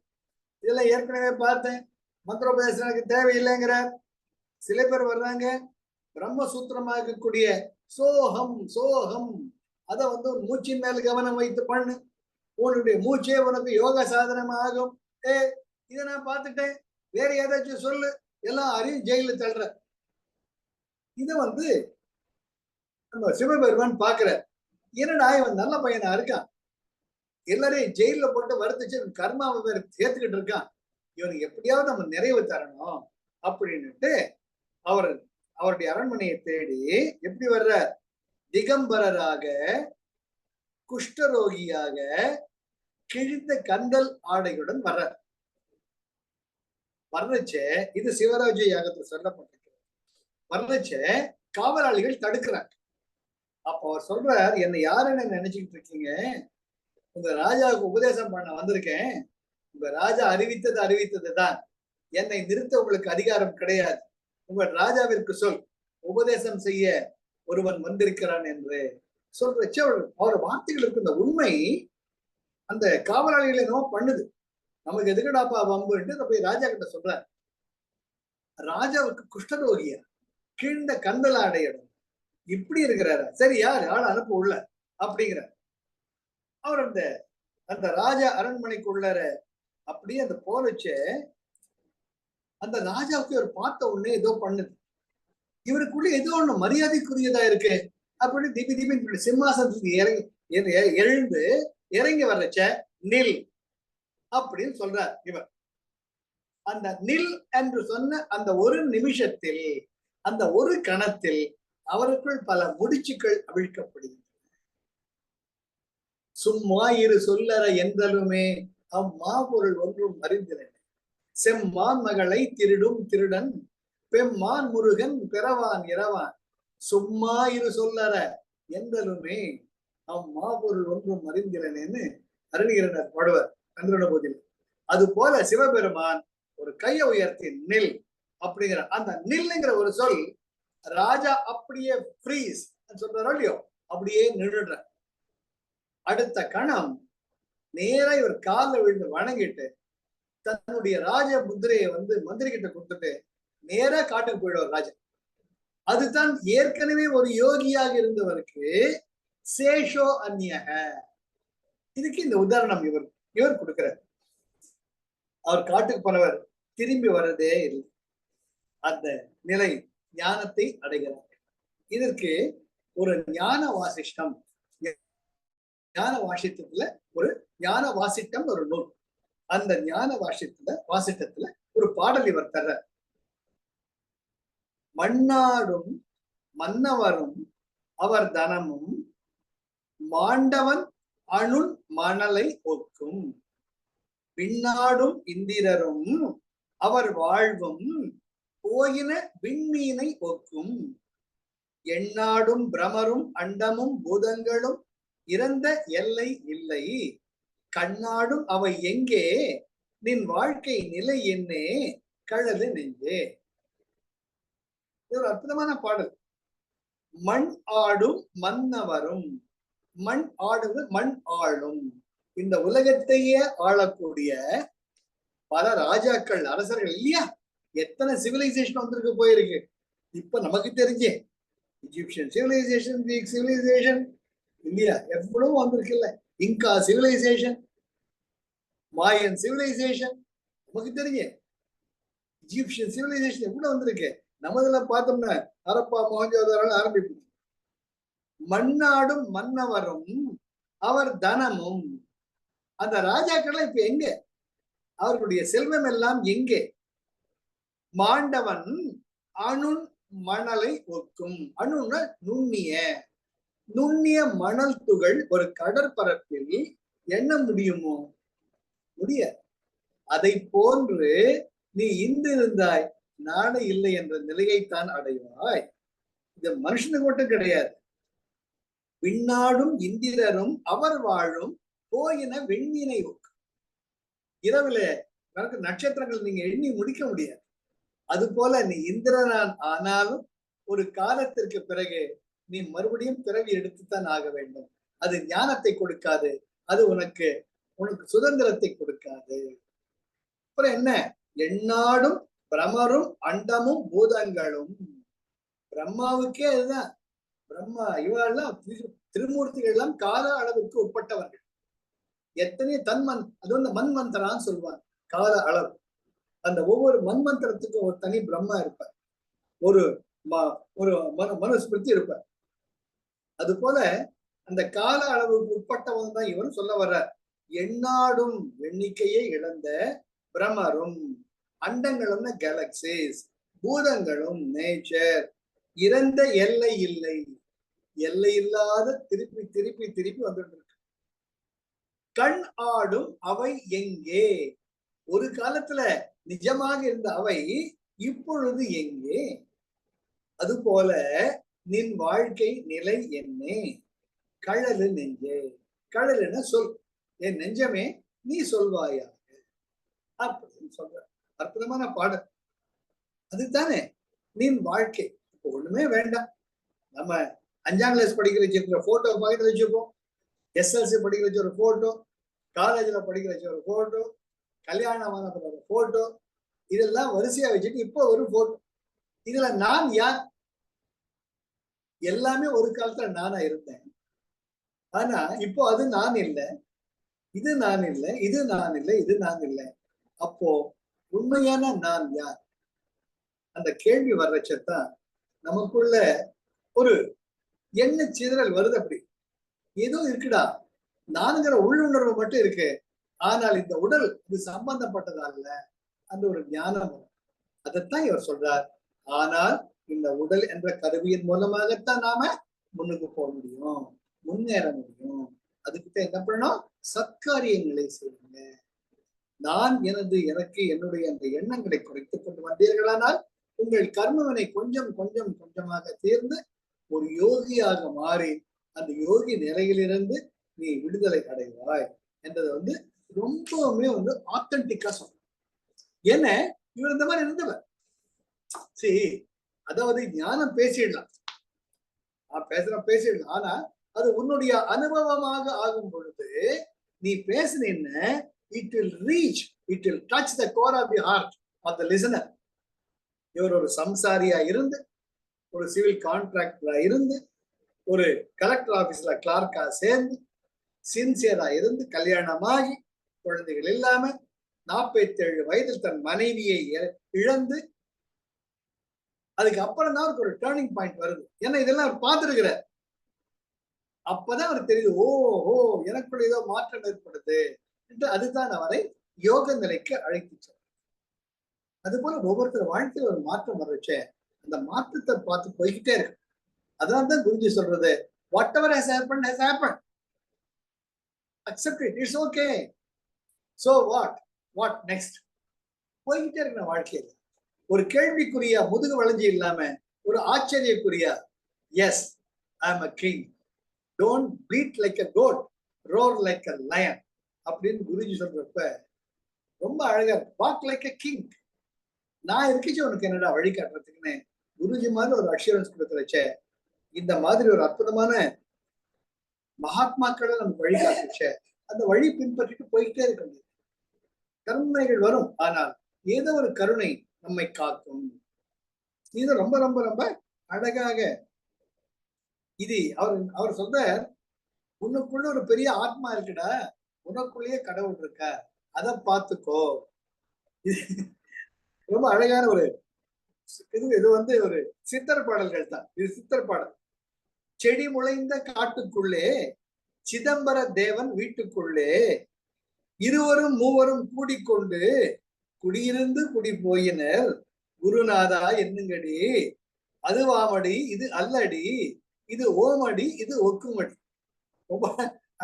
இதெல்லாம் ஏற்கனவே பார்த்தேன், மந்திரோபதேசம் எனக்கு தேவையில்லைங்கிறார். சில பேர் வர்றாங்க, பிரம்மசூத்திரமாக இருக்கக்கூடிய சோகம் சோகம் அதை மூச்சின் மேல் கவனம் வைத்து பண்ணு, உன்னுடைய மூச்சே உனக்கு யோக சாதனம் ஆகும். இதை நான் பார்த்துட்டேன், வேற ஏதாச்சும் சொல்லு, எல்லாம் அறியும் ஜெயில தள்ளுற. இதை நம்ம சிவபெருமான் பாக்குற, என்னடா இவன் நல்ல பையனா இருக்கான், எல்லாரையும் ஜெயில போட்டு வருத்திச்சு கர்மாவை வேற சேர்த்துக்கிட்டு இருக்கான், இவனுக்கு எப்படியாவது நம்ம நிறைவு தரணும் அப்படின்னுட்டு அவர் அவருடைய அரண்மனையை தேடி எப்படி வர்ற? திகம்பரராக, குஷ்டரோகியாக, கிழிந்த கந்தல் ஆடையுடன் வர்றச்ச இது சிவராஜ யாகத்தில் சொல்லப்பட்டிருக்கிறது. வர்றச்ச காவலாளிகள் தடுக்கிறாங்க. அப்ப அவர் சொல்றார், என்னை யாருன்னு நினைச்சுக்கிட்டு இருக்கீங்க? உங்க ராஜாவுக்கு உபதேசம் பண்ண வந்திருக்கேன். உங்க ராஜா அறிவித்தது தான். என்னை நிறுத்த உங்களுக்கு அதிகாரம் கிடையாது. உங்கள் ராஜாவிற்கு சொல், உபதேசம் செய்ய ஒருவன் வந்திருக்கிறான் என்று சொல்றச்ச அவர் வார்த்தைகளுக்கு இந்த உண்மை அந்த காவலாளிகளை என்னவோ பண்ணுது. நமக்கு எதுக்கடாப்பா வம்புன்ட்டு போய் ராஜா கிட்ட சொல்றார். ராஜாவுக்கு குஷ்டரோகியா, கீழ்ந்த கந்தல அடையிடும், இப்படி இருக்கிறாரு. சரி, யார் ஆள் அனுப்ப உள்ள அப்படிங்கிறார். அவர் அந்த ராஜா அரண்மனைக்குள்ளார அப்படியே அந்த போலச்ச அந்த ராஜாவுக்கு ஒரு பார்த்த உடனே ஏதோ பண்ணுது. இவருக்குள்ள ஏதோ ஒண்ணு மரியாதைக்குரியதா இருக்கு அப்படின்னு திபி சிம்மாசனத்துக்கு எழுந்து இறங்கி வர்றச்ச நில் அப்படின்னு சொல்றார் இவர். அந்த நில் என்று சொன்ன அந்த ஒரு நிமிஷத்தில், அந்த ஒரு கணத்தில் அவருக்குள் பல முடிச்சுக்கள் அவிழ்க்கப்படுகின்றன. சும்மா இரு சொல்லற என்றலுமே அம்மாபொருள் ஒன்றும் அறிந்திரன். செம்மான் மகளை திருடும் திருடன், பெம்மான் முருகன் பிறவான் இரவான். சும்மா இரு சொல்லற என்றலுமே அம்மாபொருள் ஒன்றும் அறிந்திரனேன்னு அருணிகிறனர் பாடுவர் கந்தரோட போதில். அது போல சிவபெருமான் ஒரு கையை உயர்த்தி நில் அப்படிங்கிற அந்த நில்லுங்கிற ஒரு சொல் ராஜா அப்படியே ஃப்ரீஸ் சொல்றாரோ இல்லையோ, அப்படியே நின்றுடுற. அடுத்த கணம் நேரா இவர் காலில் விழுந்து வணங்கிட்டு தன்னுடைய ராஜ முதிரையை மந்திரி கிட்ட கொடுத்துட்டு நேரா காட்டுக்கு போயிடுவார் ராஜா. அதுதான் ஏற்கனவே ஒரு யோகியாக இருந்தவருக்கு சேஷோ அந்நியக. இதுக்கு இந்த உதாரணம் இவர் கொடுக்கிறார். அவர் காட்டுக்கு போனவர் திரும்பி வர்றதே இல்லை. அந்த நிலை ஞானத்தை அடைகிறார். இதற்கு ஒரு ஞான வாசிஷ்டம், ஞான வாசிட்டத்துல ஒரு ஞான வாசிட்டம் ஒரு நூல். அந்த ஞான வாசிட்டத்துல ஒரு பாடல் இவர் தர்ற. மண்ணாடும் மன்னவரும் அவர் தனமும் மாண்டவன் அணுன் மணலை ஒக்கும். பின்னாடும் இந்திரரும் அவர் வாழ்வும் போயின விண்மீனை ஒக்கும். எண்ணாடும் பிரமரும் அண்டமும் பூதங்களும் இறந்த எல்லை இல்லை. கண்ணாடும் அவை எங்கே, நின் வாழ்க்கை நிலை என்னே கழது நெஞ்சே. இது ஒரு அற்புதமான பாடல். மண் ஆடும் மன்னவரும், மண் ஆடுவது மண் ஆளும். இந்த உலகத்தையே ஆளக்கூடிய பல ராஜாக்கள், அரசர்கள் இல்லையா? எத்தனை சிவிலைசேஷன் வந்திருக்கு போயிருக்கு. இப்ப நமக்கு தெரிஞ்சே இஜிப்சியன் சிவிலைசேஷன், கிரீக் சிவிலைசேஷன் இல்லையா, எவ்வளவு வந்திருக்குல்ல. இன்கா சிவிலைசேஷன், மாயன் சிவிலைசேஷன், நமக்கு தெரிஞ்ச இஜிப்சியன் சிவிலைசேஷன் எவ்வளவு வந்திருக்கு. நமதுல பார்த்தோம்னா ஹரப்பா மொஹஞ்சதாரோல ஆரம்பிப்போம். மண்ணாடும் மன்னவரும் அவர் தனமும். அந்த ராஜாக்கள் இப்ப எங்க? அவர்களுடைய செல்வம் எல்லாம் எங்கே? மாண்டவன் அணுன் மணலை ஒக்கும். அணுன்னா நுண்ணிய மணல் துகள் ஒரு கடற்பரப்பில் எண்ண முடியுமோ? முடியாது. அதை போன்று நீ இருந்தாய், நாடு இல்லை என்ற நிலையைத்தான் அடைவாய். இது மனுஷனுக்கு மட்டும் கிடையாது. விண்ணாடும் இந்திரரும் அவர் வாழும் போயின வெண்மீனை ஒக்கும். இரவுல நட்சத்திரங்கள் நீங்க எண்ணி முடிக்க முடியாது. அது போல நீ இந்திரனான் ஆனாலும் ஒரு காலத்திற்கு பிறகு நீ மறுபடியும் பிறவி எடுத்துத்தான் ஆக வேண்டும். அது ஞானத்தை கொடுக்காது, அது உனக்கு சுதந்திரத்தை கொடுக்காது. அப்புறம் என்ன? எண்ணாடும் பிரமரும் அண்டமும் பூதங்களும். பிரம்மாவுக்கே அதுதான். பிரம்மா இவெல்லாம் திருமூர்த்திகள் எல்லாம் கால அளவுக்கு உட்பட்டவர்கள். எத்தனை அது மன்மந்திரான்னு சொல்லுவாங்க. கால அளவு. அந்த ஒவ்வொரு மன்மந்திரத்துக்கும் ஒரு தனி பிரம்மா இருப்பார், ஒரு மனுஸ்மிருதி இருப்பார். அது போல அந்த கால அளவுக்கு உட்பட்டவன் தான் இவரும் சொல்ல வர்றார். எண்ணாடும் எண்ணிக்கையை இழந்த பிரமரும், அண்டங்களும் கேலக்சிஸ், பூதங்களும் நேச்சர், இறந்த எல்லை இல்லை, எல்லை இல்லாத திருப்பி திருப்பி திருப்பி வந்துட்டு இருக்கு. கண் ஆடும் அவை எங்கே? ஒரு காலத்துல நிஜமாக இருந்த அவை இப்பொழுது எங்கே? அதுபோல நின் வாழ்க்கை நிலை என்னே? கழலு நெஞ்சே. கழலுன்னா சொல், என் நெஞ்சமே நீ சொல்வாயாக அப்படின்னு சொல்ற அற்புதமான பாடல். அதுதானே நின் வாழ்க்கை. இப்போ ஒண்ணுமே வேண்டாம், நம்ம 5ஆம் கிளாஸ் படிக்கிற வச்சிருக்கிற போட்டோ பக்கத்துல வச்சுப்போம், எஸ்எல்சி படிக்கிற வச்ச ஒரு போட்டோ, காலேஜ்ல படிக்கிற வச்ச ஒரு போட்டோ, கல்யாணமான ஒரு போட்டோ, இதெல்லாம் வரிசையா வச்சுட்டு இப்போ ஒரு போட்டோ. இதுல நான் யார்? எல்லாமே ஒரு காலத்துல நானா இருந்தேன். ஆனா இப்போ அது நான் இல்லை, இது நான் இல்லை, இது நான் இல்லை, இது நான் இல்லை. அப்போ உண்மையான நான் யார்? அந்த கேள்வி வர்றச்சத்தான் நமக்குள்ள ஒரு எண்ண சிதறல் வருது. அப்படி ஏதோ இருக்குடா, நானுங்கிற உள்ளுணர்வு மட்டும் இருக்கு, ஆனால் இந்த உடல் இது சம்பந்தப்பட்டதல்ல, அந்த ஒரு ஞானம். அதைத்தான் இவர் சொல்றார். ஆனால் இந்த உடல் என்ற கருவியின் மூலமாகத்தான் நாம முன்னுக்கு போக முடியும், முன்னேற முடியும். அதுக்குத்தான் என்ன பண்ணணும்? சத்காரியங்களை செய்யுங்க. நான் எனது எனக்கு என்னுடைய அந்த எண்ணங்களை குறைத்துக் கொண்டு வந்தீர்களானால் உங்கள் கர்மவினை கொஞ்சம் கொஞ்சம் கொஞ்சமாக தீர்ந்து ஒரு யோகியாக மாறி அந்த யோகி நிலையிலிருந்து நீ விடுதலை அடைவாய் என்றதை ரொம்பவுமே ஆத்தன்டிக்கா சொல்ற. என்ன இவர் இந்த மாதிரி இருந்தவர். சரி, அதாவது ஞானம் பேசிடலாம், பேசிடலாம். ஆனா அது உன்னுடைய அனுபவமாக ஆகும் பொழுது நீ பேசின it will reach, it will touch the core of the heart of the listener. இவர் ஒரு சம்சாரியா இருந்து, ஒரு சிவில் கான்ட்ராக்டரா இருந்து, ஒரு கலெக்டர் ஆபீஸ்ல கிளார்க்கா சேர்ந்து, சின்சியரா இருந்து, கல்யாணமாகி குழந்தைகள் இல்லாம 47 வயதில் தன் மனைவியை இழந்து, அதுக்கு அப்புறம் தான் அவருக்கு ஒரு டேர்னிங் பாயிண்ட் வருது. ஏன்னா இதெல்லாம் அவர் பார்த்துருக்கிறார். அப்பதான் அவருக்கு தெரியுது, ஓ எனக்குள்ள ஏதோ மாற்றம் ஏற்படுது என்று. அதுதான் அவரை யோக நிலைக்கு அழைத்து. அது போல ஒவ்வொருத்தர் வாழ்க்கையில் ஒரு மாற்றம் வரச்சே அந்த மாற்றத்தை பார்த்து போய்கிட்டே இருக்கு. அதனால தான் குருஜி சொல்றது, whatever has happened has happened, accept it, it's okay. So what next? போய்கிட்டே இருக்கு வாழ்க்கையில. ஒரு கேள்விக்குரியா முதுகு வளைஞ்சி இல்லாம ஒரு ஆச்சரியக்குரியா, yes I am a king, don't bleat like a goat, roar like a lion அப்படின்னு குருஜி சொல்றப்ப ரொம்ப அழகா, வாக் லைக் a king. நான் இருக்கிச்சு உனக்கு என்னடா வழி காட்டுறதுக்குன்னு குருஜி மாதிரி ஒரு அஷூரன்ஸ் கொடுத்துருச்சே. இந்த மாதிரி ஒரு அற்புதமான மகாத்மாக்களை நமக்கு வழி காட்டுச்சே, அந்த வழி பின்பற்றிட்டு போய்கிட்டே இருக்க முடியும். கருணைகள் வரும், ஆனால் ஏதோ ஒரு கருணை நம்மை காக்கும். இது ரொம்ப ரொம்ப ரொம்ப அழகாக இது அவர் சொல்ற, உனக்குள்ள ஒரு பெரிய ஆத்மா இருக்குடா, உனக்குள்ளேயே கடவுள் இருக்க, அதை பார்த்துக்கோ. ரொம்ப அழகான ஒரு இது ஒரு சித்தர் பாடல்கள் தான். இது சித்தர் பாடல். செடி முளைந்த காட்டுக்குள்ளே சிதம்பர தேவன் வீட்டுக்குள்ளே இருவரும் மூவரும் கூடிக்கொண்டு குடியிருந்து குடி போயினர் குருநாதா என்னங்கடி, அதுவாமடி இது அல்லடி, இது ஓமடி இது ஒக்குமடி. ரொம்ப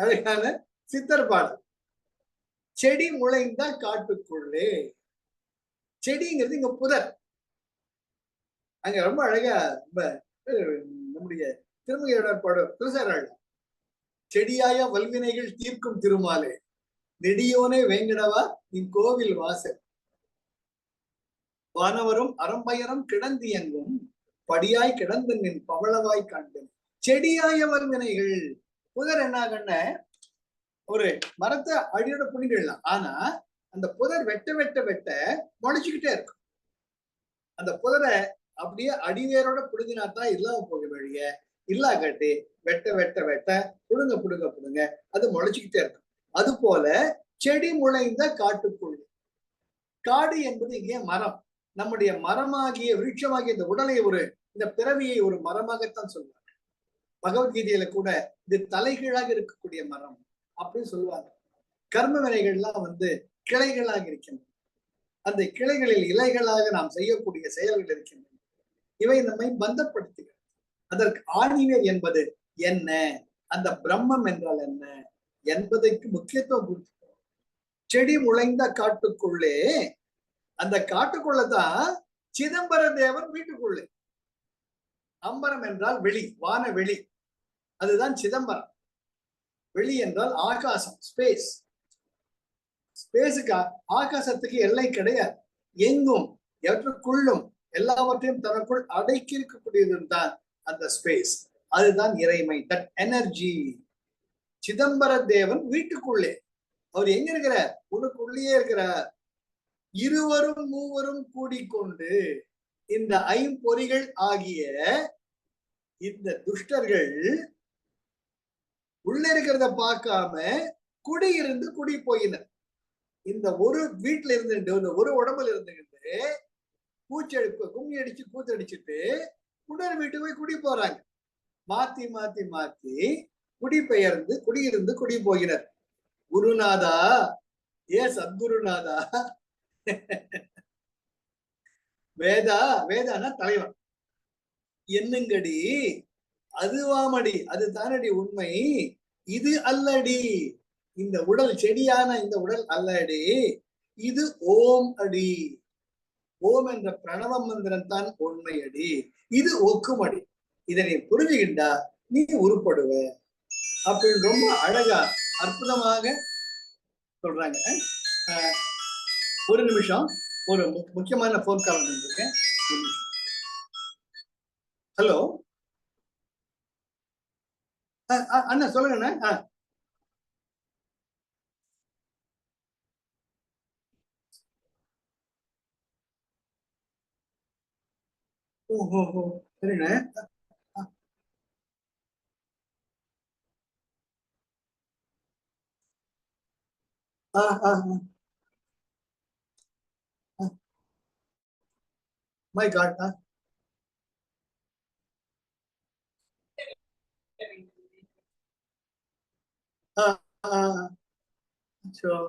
அழகான சித்தர் பாடல். செடி முளைந்த காட்டுக்குள்ளே, செடிங்கிறது இங்க புதர். அங்க ரொம்ப அழகா நம்முடைய திருமகையோட பாடம் திருசாராள், செடியாய வல்வினைகள் தீர்க்கும் திருமாலே நெடியோனே வேங்கடவா நின் கோவில் வாசல், வானவரும் அறம்பயரும் கிடந்தியங்கும் படியாய் கிடந்து நின் பவளவாய் காண்பேன். செடியாய வல்வினைகள். புதர் என்ன ஒரு மரத்தை அடியோட புனிடலாம், ஆனா அந்த புதர் வெட்ட வெட்ட வெட்ட முளைச்சுக்கிட்டே இருக்கும். அந்த புதரை அப்படியே அடிவேரோட புடுங்கினாத்தான் இல்லாம போக வழிய, இல்லா கட்டி வெட்ட வெட்ட வெட்ட புடுங்க புடுங்க புடுங்க அது முளைச்சுக்கிட்டே இருக்கும். அது போல செடி முளைந்த காட்டுக்குள். காடு என்பது இங்கே மரம். நம்முடைய மரமாகிய விருட்சமாகிய இந்த உடலை இந்த பிறவியை ஒரு மரமாகத்தான் சொல்லுவாங்க. பகவத்கீதையில கூட இது தலைகீழாக இருக்கக்கூடிய மரம் அப்படின்னு சொல்லுவாங்க. கர்ம வினைகள்லாம் கிளைகளாக இருக்கின்றன. அந்த கிளைகளில் இலைகளாக நாம் செய்யக்கூடிய செயல்கள் இருக்கின்றன. இவை நம்மை பந்தப்படுத்துகிறது. அதற்கு ஆணிவேர் என்பது என்ன, அந்த பிரம்மம் என்றால் என்ன என்பதற்கு முக்கியத்துவம் கொடுத்து, செடி முளைந்த காட்டுக்குள்ளே, அந்த காட்டுக்குள்ளதான் சிதம்பர தேவன் வீட்டுக்குள்ளே. அம்பரம் என்றால் வெளி, வான வெளி, அதுதான் சிதம்பரம். வெளி என்றால் ஆகாசம், ஸ்பேஸ். ஸ்பேஸுக்கு, ஆகாசத்துக்கு எல்லை கிடையாது. எங்கும் எவற்றுக்குள்ளும் எல்லாவற்றையும் தனக்குள் அடக்கி இருக்கக்கூடியது தான் அந்த ஸ்பேஸ். அதுதான் இறைமை, தட் எனர்ஜி. சிதம்பர தேவன் வீட்டுக்குள்ளே. அவர் எங்க இருக்கிறார்? உனக்குள்ளேயே இருக்கிறார். இருவரும் மூவரும் கூடிக்கொண்டு இந்த ஐம்பொறிகள் ஆகிய இந்த துஷ்டர்கள் உள்ள இருக்கிறத பார்க்காம குடியிருந்து குடி போயினர். இந்த ஒரு வீட்டுல இருந்துட்டு, இந்த ஒரு உடம்புல இருந்துகிட்டு பூச்செடுப்பு கும்மி அடிச்சு கூத்தடிச்சுட்டு இன்னொரு வீட்டுக்கு போய் குடி போறாங்க. மாத்தி மாத்தி மாத்தி குடிபெயர்ந்து குடியிருந்து குடி போகினர். குருநாதா, ஏ சத்குருநாதா, வேதா, வேதானா தலைவன், என்னங்கடி அதுவாமடி, அது தானடி உண்மை, இது அல்லடி, இந்த உடல் செடியான இந்த உடல் அல்லடி, இது ஓம் அடி, ஓம் என்ற பிரணவ மந்திரம் தான் உண்மை அடி, இது ஒக்குமடி, இதை நீ புரிஞ்சுக்கிட்டா நீ உருப்படுவ அப்படின்னு ரொம்ப அழகா அற்புதமாக சொல்றாங்க. ஒரு நிமிஷம், ஒரு முக்கியமான போன் கால் வந்திருக்கேன். ஹலோ அண்ணா, சொல்லுங்க அண்ணா. ஓஹோ, சரிண்ணே. My God. Sure.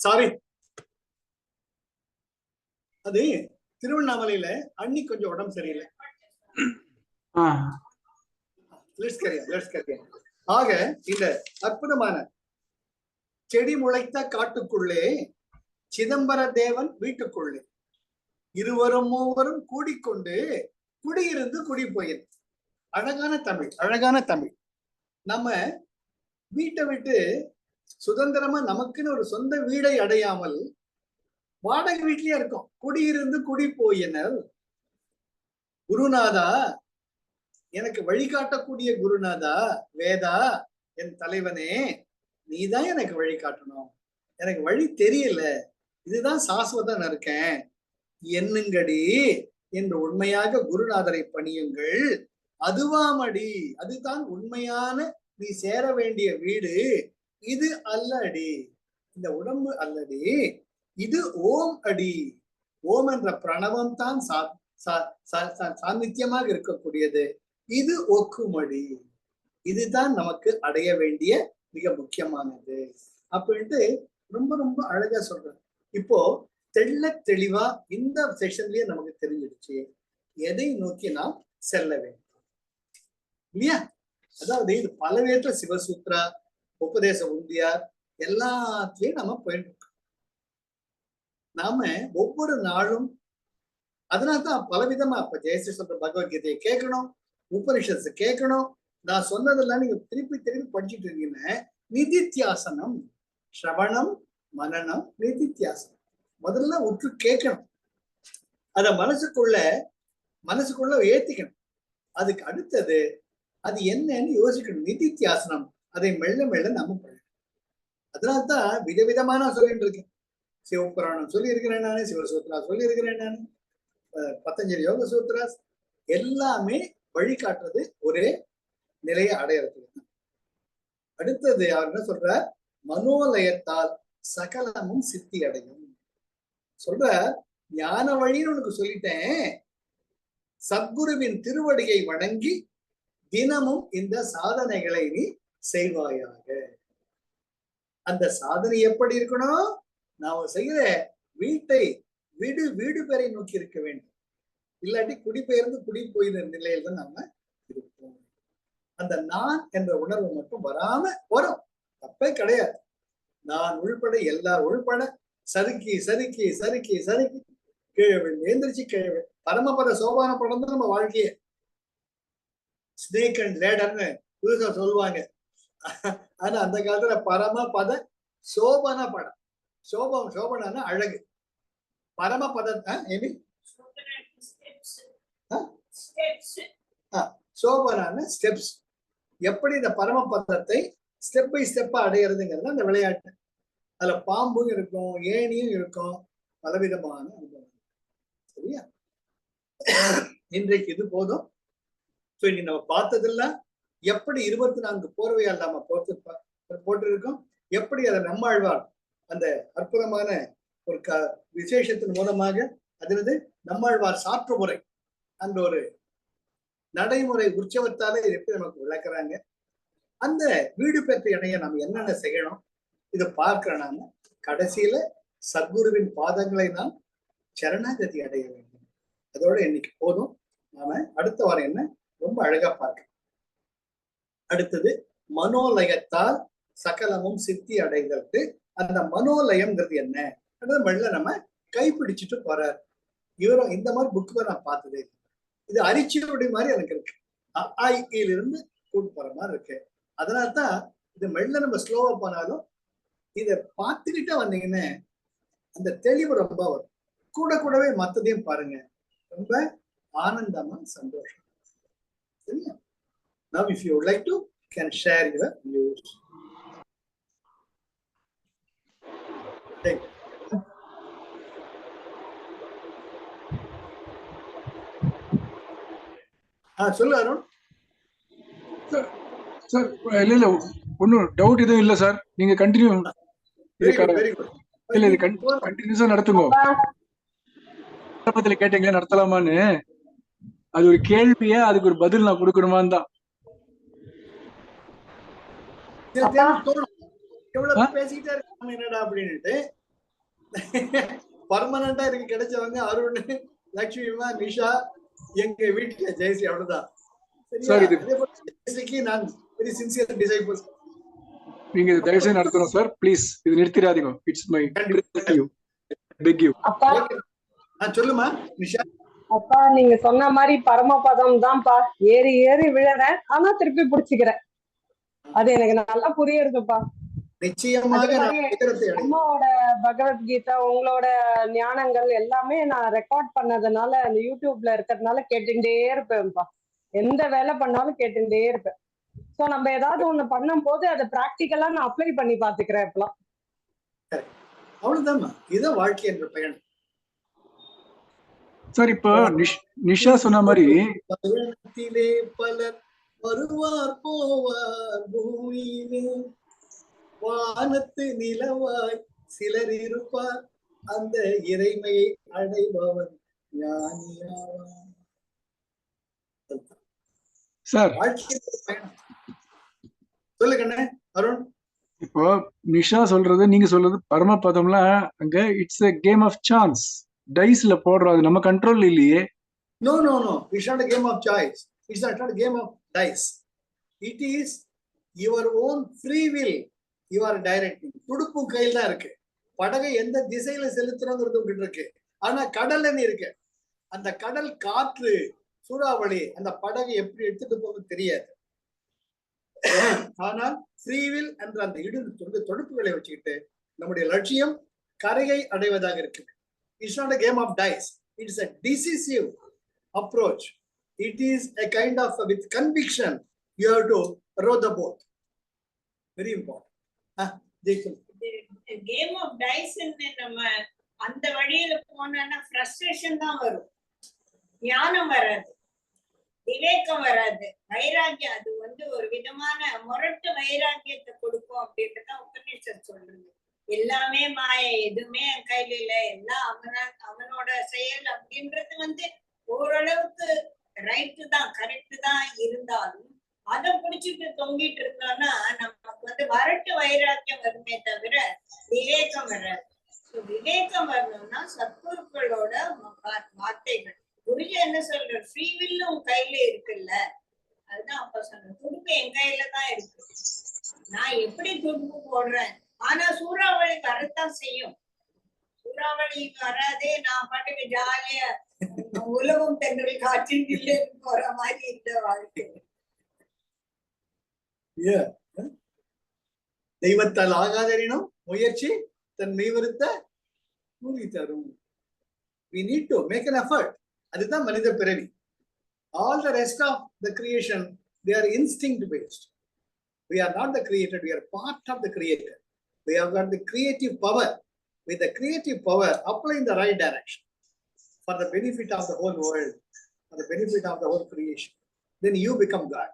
சாரி, அது திருவண்ணாமலையில அன்னி கொஞ்சம் உடம்பு சரியில்லை. ஆக இந்த அற்புதமான செடி முளைத்த காட்டுக்குள்ளே சிதம்பர தேவன் வீட்டுக்குள்ளே இருவரும் மூவரும் கூடிக்கொண்டு குடியிருந்து குடி போயிரு. அழகான தமிழ், அழகான தமிழ். நம்ம வீட்டை விட்டு சுதந்திரமா நமக்குன்னு ஒரு சொந்த வீடை அடையாமல் வாடகை வீட்லயே இருக்கோம். குடியிருந்து குடி போயினர். குருநாதா, எனக்கு வழிகாட்டக்கூடிய குருநாதா, வேதா, என் தலைவனே, நீதான் எனக்கு வழிகாட்டணும். எனக்கு வழி தெரியல, இதுதான் சாஸ்வதம் இருக்கேன் என்னங்கடி என்று உண்மையாக குருநாதரை பணியுங்கள். அதுவாமடி, அதுதான் உண்மையான நீ சேர வேண்டிய வீடு. இது அல்லடி, இந்த உடம்பு அல்லடி, இது ஓம் அடி. ஓம் என்ற பிரணவம் தான் சாநித்தியமாக இருக்கக்கூடியது. இது ஒக்குமடி, இதுதான் நமக்கு அடைய வேண்டிய மிக முக்கியமானது அப்படின்ட்டு ரொம்ப ரொம்ப அழகா சொல்றேன். இப்போ தெள்ள தெளிவா இந்த செஷன்லயே நமக்கு தெரிஞ்சிடுச்சு எதை நோக்கி நாம் செல்ல வேண்டும் இல்லையா. அதாவது இது பல வேற்ற சிவசூத்ரா, உபதேச உந்தியார் எல்லாத்துலயும் நம்ம போயிட்டு இருக்கோம். நாம ஒவ்வொரு நாளும் அதனால்தான் பலவிதமா இப்ப ஜெயஸ்ரீ சொல்ற பகவத்கீதையை கேட்கணும், உபனிஷத்து கேட்கணும். நான் சொன்னதெல்லாம் நீங்க திருப்பி திருப்பி படிச்சுட்டு இருக்கீங்க. நிதித்தியாசனம், ஸ்ரவணம், மனனம், நிதித்தியாசனம் முதல்ல உற்று கேட்கணும். அத மனசுக்குள்ள ஏத்திக்கணும். அதுக்கு அடுத்தது அது என்னன்னு யோசிக்கணும். நிதித்தியாசனம் அதை மெல்ல மெல்ல நம்ம பண்ணணும். அதனால்தான் விதவிதமான சொல்லிட்டு இருக்கேன். சிவபுராணம் சொல்லி இருக்கிறேன் நானு, சிவசூத்ரா சொல்லி இருக்கிறேன் நானு, பத்தஞ்சலி யோக சூத்ரா, எல்லாமே வழிகாட்டுறது ஒரே நிலையை அடையறதுக்கு. அடுத்தது அவர் என்ன சொல்ற, மனோலயத்தால் சகலமும் சித்தி அடையும் சொல்ற. ஞான வழின்னு உனக்கு சொல்லிட்டேன். சத்குருவின் திருவடியை வணங்கி தினமும் இந்த சாதனைகளை நீ செய்வாயாக. அந்த சாதனை எப்படி இருக்கணும்? நான் செய்கிற வீட்டை வீடு பேரை நோக்கி இருக்க வேண்டும். இல்லாட்டி குடிபெயர்ந்து குடி போயிற நிலையில தான் நாம இருப்போம். அந்த நான் என்ற உணர்வு மட்டும் வராம வரும், தப்பே கிடையாது. நான் உள்பட எல்லார் உள்பட சறுக்கி சறுக்கி சறுக்கி சறுக்கி கீழே எந்திரிச்சு கீழே பரமபத சோபான படம் தான் நம்ம வாழ்க்கையே. ஸ்னேக் அண்ட் லேடர்னு புதுசா சொல்லுவாங்க. ஆனா அந்த காலத்துல பரமபத சோபன படம். சோபனா அழகு, பரமபத சோபனான ஸ்டெப்ஸ். எப்படி இந்த பரமபதத்தை ஸ்டெப் பை ஸ்டெப்பா அடையிறதுங்கிறது அந்த விளையாட்டு. அதுல பாம்பும் இருக்கும், ஏணியும் இருக்கும், பலவிதமான அனுபவம். சரியா? இன்றைக்கு இது போதும். இன்னைக்கு நம்ம பார்த்ததெல்லாம் எப்படி 24 போர்வையால் நாம போட்டிருக்கோம், எப்படி அதை நம்மாழ்வார் அந்த அற்புதமான ஒரு விசேஷத்தின் மூலமாக அதிலிருந்து நம்மாழ்வார் சாற்று முறை அந்த ஒரு நடைமுறை உற்சவத்தாலே எப்படி நமக்கு விளக்குறாங்க. அந்த வீடு பெற்ற இடைய நாம் என்னென்ன செய்யணும் இதை பார்க்கிற நாம கடைசியில சத்குருவின் பாதங்களை நாம் சரணாகதி அடைய வேண்டும். அதோட இன்னைக்கு போதும். நாம அடுத்த வாரம் என்ன ரொம்ப அழகா பார்க்கலாம். அடுத்தது மனோலயத்தால் சகலமும் சித்தி அடைதற்கு. அந்த மனோலயம்ங்கிறது என்ன மெல்ல நம்ம கைப்பிடிச்சிட்டு போறார். இவரும் இந்த மாதிரி புக்கு நான் பார்த்ததே இல்லை. இது அரிச்சியோடைய மாதிரி எனக்கு இருக்கு. இருந்து கூட்டு போற மாதிரி இருக்கு. அதனால்தான் இது மெல்ல நம்ம ஸ்லோவா போனாலும் இதை பார்த்துக்கிட்டே வந்தீங்கன்னா அந்த தெளிவு ரொம்ப வரும். கூடவே மத்ததையும் பாருங்க, ரொம்ப ஆனந்தமா சந்தோஷம். சரியா? Now if you would like to can share your views. Thank you. சொல்லு அருண். சார் இல்ல ஒன்னும் டவுட் எதுவும் இல்ல சார், நீங்க கண்டினியூ. இல்ல இது கண்டினியூஸா நடத்துங்க. கேட்டீங்களா நடத்தலாமான்னு, அது ஒரு கேள்வியே, அதுக்கு ஒரு பதில் நான் கொடுக்கணுமான்னு தான். பேசிக்கிட்டே இருக்காங்க என்னடா அப்படின்னுட்டு. பர்மனண்டா இருக்கு கிடைச்சவங்க அருண், லட்சுமிமா, நிஷா, எங்க வீட்டுல ஜெயஸ்ரீ, அவ்வளவுதான். நான் வெரி சின்சியர் டிசைபிள்ஸ். நீங்க தயவு செய்து நடத்தணும் சார், ப்ளீஸ். இது நிறுத்திடாதீங்க. It's my beg you. சொல்லுமா நிஷா. அப்பா நீங்க சொன்ன மாதிரி பரமபதம் தான்ப்பா. ஏறி விழறேன், ஆனா திருப்பி புடிச்சுக்கிறேன். அது எனக்கு நல்லா புரியுதுப்பா. நிச்சயமாக அதே நாம் மாதிரி சிகரத்தை அடைவோம். அம்மாவோட பகவத்கீதா உங்களோட ஞானங்கள் எல்லாமே நான் ரெக்கார்ட் பண்ணதுனால அந்த யூடியூப்ல இருக்கிறதுனால கேட்டுட்டே இருப்பேன்ப்பா. எந்த வேலை பண்ணாலும் கேட்டுட்டே இருப்பேன். சோ நம்ம ஏதாவது ஒண்ணு பண்ணும் போது அதை பிராக்டிக்கலா நான் அப்ளை பண்ணி பாத்துக்கிறேன் இப்பெல்லாம். அவ்வளவுதான்மா, இதுதான் வாழ்க்கை என்ற பயணம். சார் இப்போ நிஷா சொன்ன மாதிரி பயணத்திலே பலர் வருவார் போவார், பூமியிலே வானத்து நிலவாய் சிலர் இருப்பார், அந்த இறைமையை அடைபவன் ஞானியாவான். சார் வாழ்க்கை என்ற பயணம். சொல்லு கண்ணே அருண். இப்போ நிஷா சொல்றது நீங்க சொல்றது பரமபதம்லாம் அங்க it's a game of chance, டைஸ்ல போடுறோம், அது நம்ம கண்ட்ரோல் இல்லையே. No, no, no. It's not a game of choice. It's not a game of dice. It is your own free will. You are directing. துடுப்பும் கையில் தான் இருக்கு. படகை எந்த திசையில செலுத்துறோங்கிறது உங்ககிட்ட இருக்கு. ஆனா கடல்ல நீ இருக்கு. அந்த கடல் காற்று சூறாவளி அந்த படகை எப்படி எடுத்துட்டு போக தெரியாது. ஆனால் ஃப்ரீ வில் என்ற அந்த தொடுப்புகளை வச்சுக்கிட்டு நம்முடைய லட்சியம் கரையை அடைவதாக இருக்கு. It's not a game of dice. It is a decisive approach. It is a kind of with conviction you have to row the boat. Very important. Game of dice நம்ம அந்த வழியில போனோம்னா ஃப்ரஸ்ட்ரேஷன் தான் வரும், ஞானம் வராது, விவேகம் வராது, வைராக்கியம். அது ஒரு விதமான முரட்டு வைராக்கியத்தை கொடுக்கும் அப்படின்றதான் உபநிஷத் சொல்றது. எல்லாமே மாய, எதுவுமே என் கையில இல்ல, எல்லாம் அவனோட செயல் அப்படின்றது ஓரளவுக்கு ரைட்டு தான், கரெக்டு தான். இருந்தாலும் அதை பிடிச்சிட்டு தொங்கிட்டு இருந்தோம்னா நமக்கு வரட்டு வைராக்கியம் வருமே தவிர விவேகம் வராது. விவேகம் வரணும்னா சத்குருக்களோட வார்த்தைகள். குருஜி என்ன சொல்ற, ஃப்ரீ வில் உன் கையில இருக்குல்ல, அதுதான் அப்ப சொன்ன. துடுப்பு என் கையில தான் இருக்கு, நான் எப்படி துடுப்பு போடுறேன். ஆனா சூறாவளி வரத்தான் செய்யும். சூறாவளி வராதே, நான் பாட்டுக்கு ஜாலியா உலகம் தென்றல் காற்றில் போற மாதிரி இந்த வாழ்க்கை. தெய்வத்தால் ஆகாதரினும் முயற்சி தன் மெய்வருத்த கூலி தரும். We need to make an effort. அதுதான் மனித பிறவி. All the rest of the creation, they are instinct based. We are not the creator, we are part of the creator. We have got the creative power. With the creative power, apply in the right direction for the benefit of the whole world, for the benefit of the whole creation. Then you become God.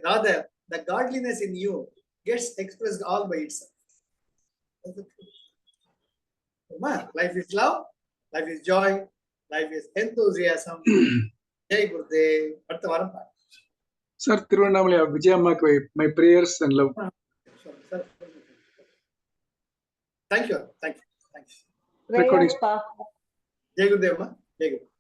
Rather, the godliness in you gets expressed all by itself. Life is love, life is joy, life is enthusiasm. Jai Gurudev. அடுத்த வாரம் பாருங்க. சார் திருவண்ணாமலை விஜயம்மாக்கு my prayers and love. Thank you. Recording. Jai Gurudev. Jai Gurudev.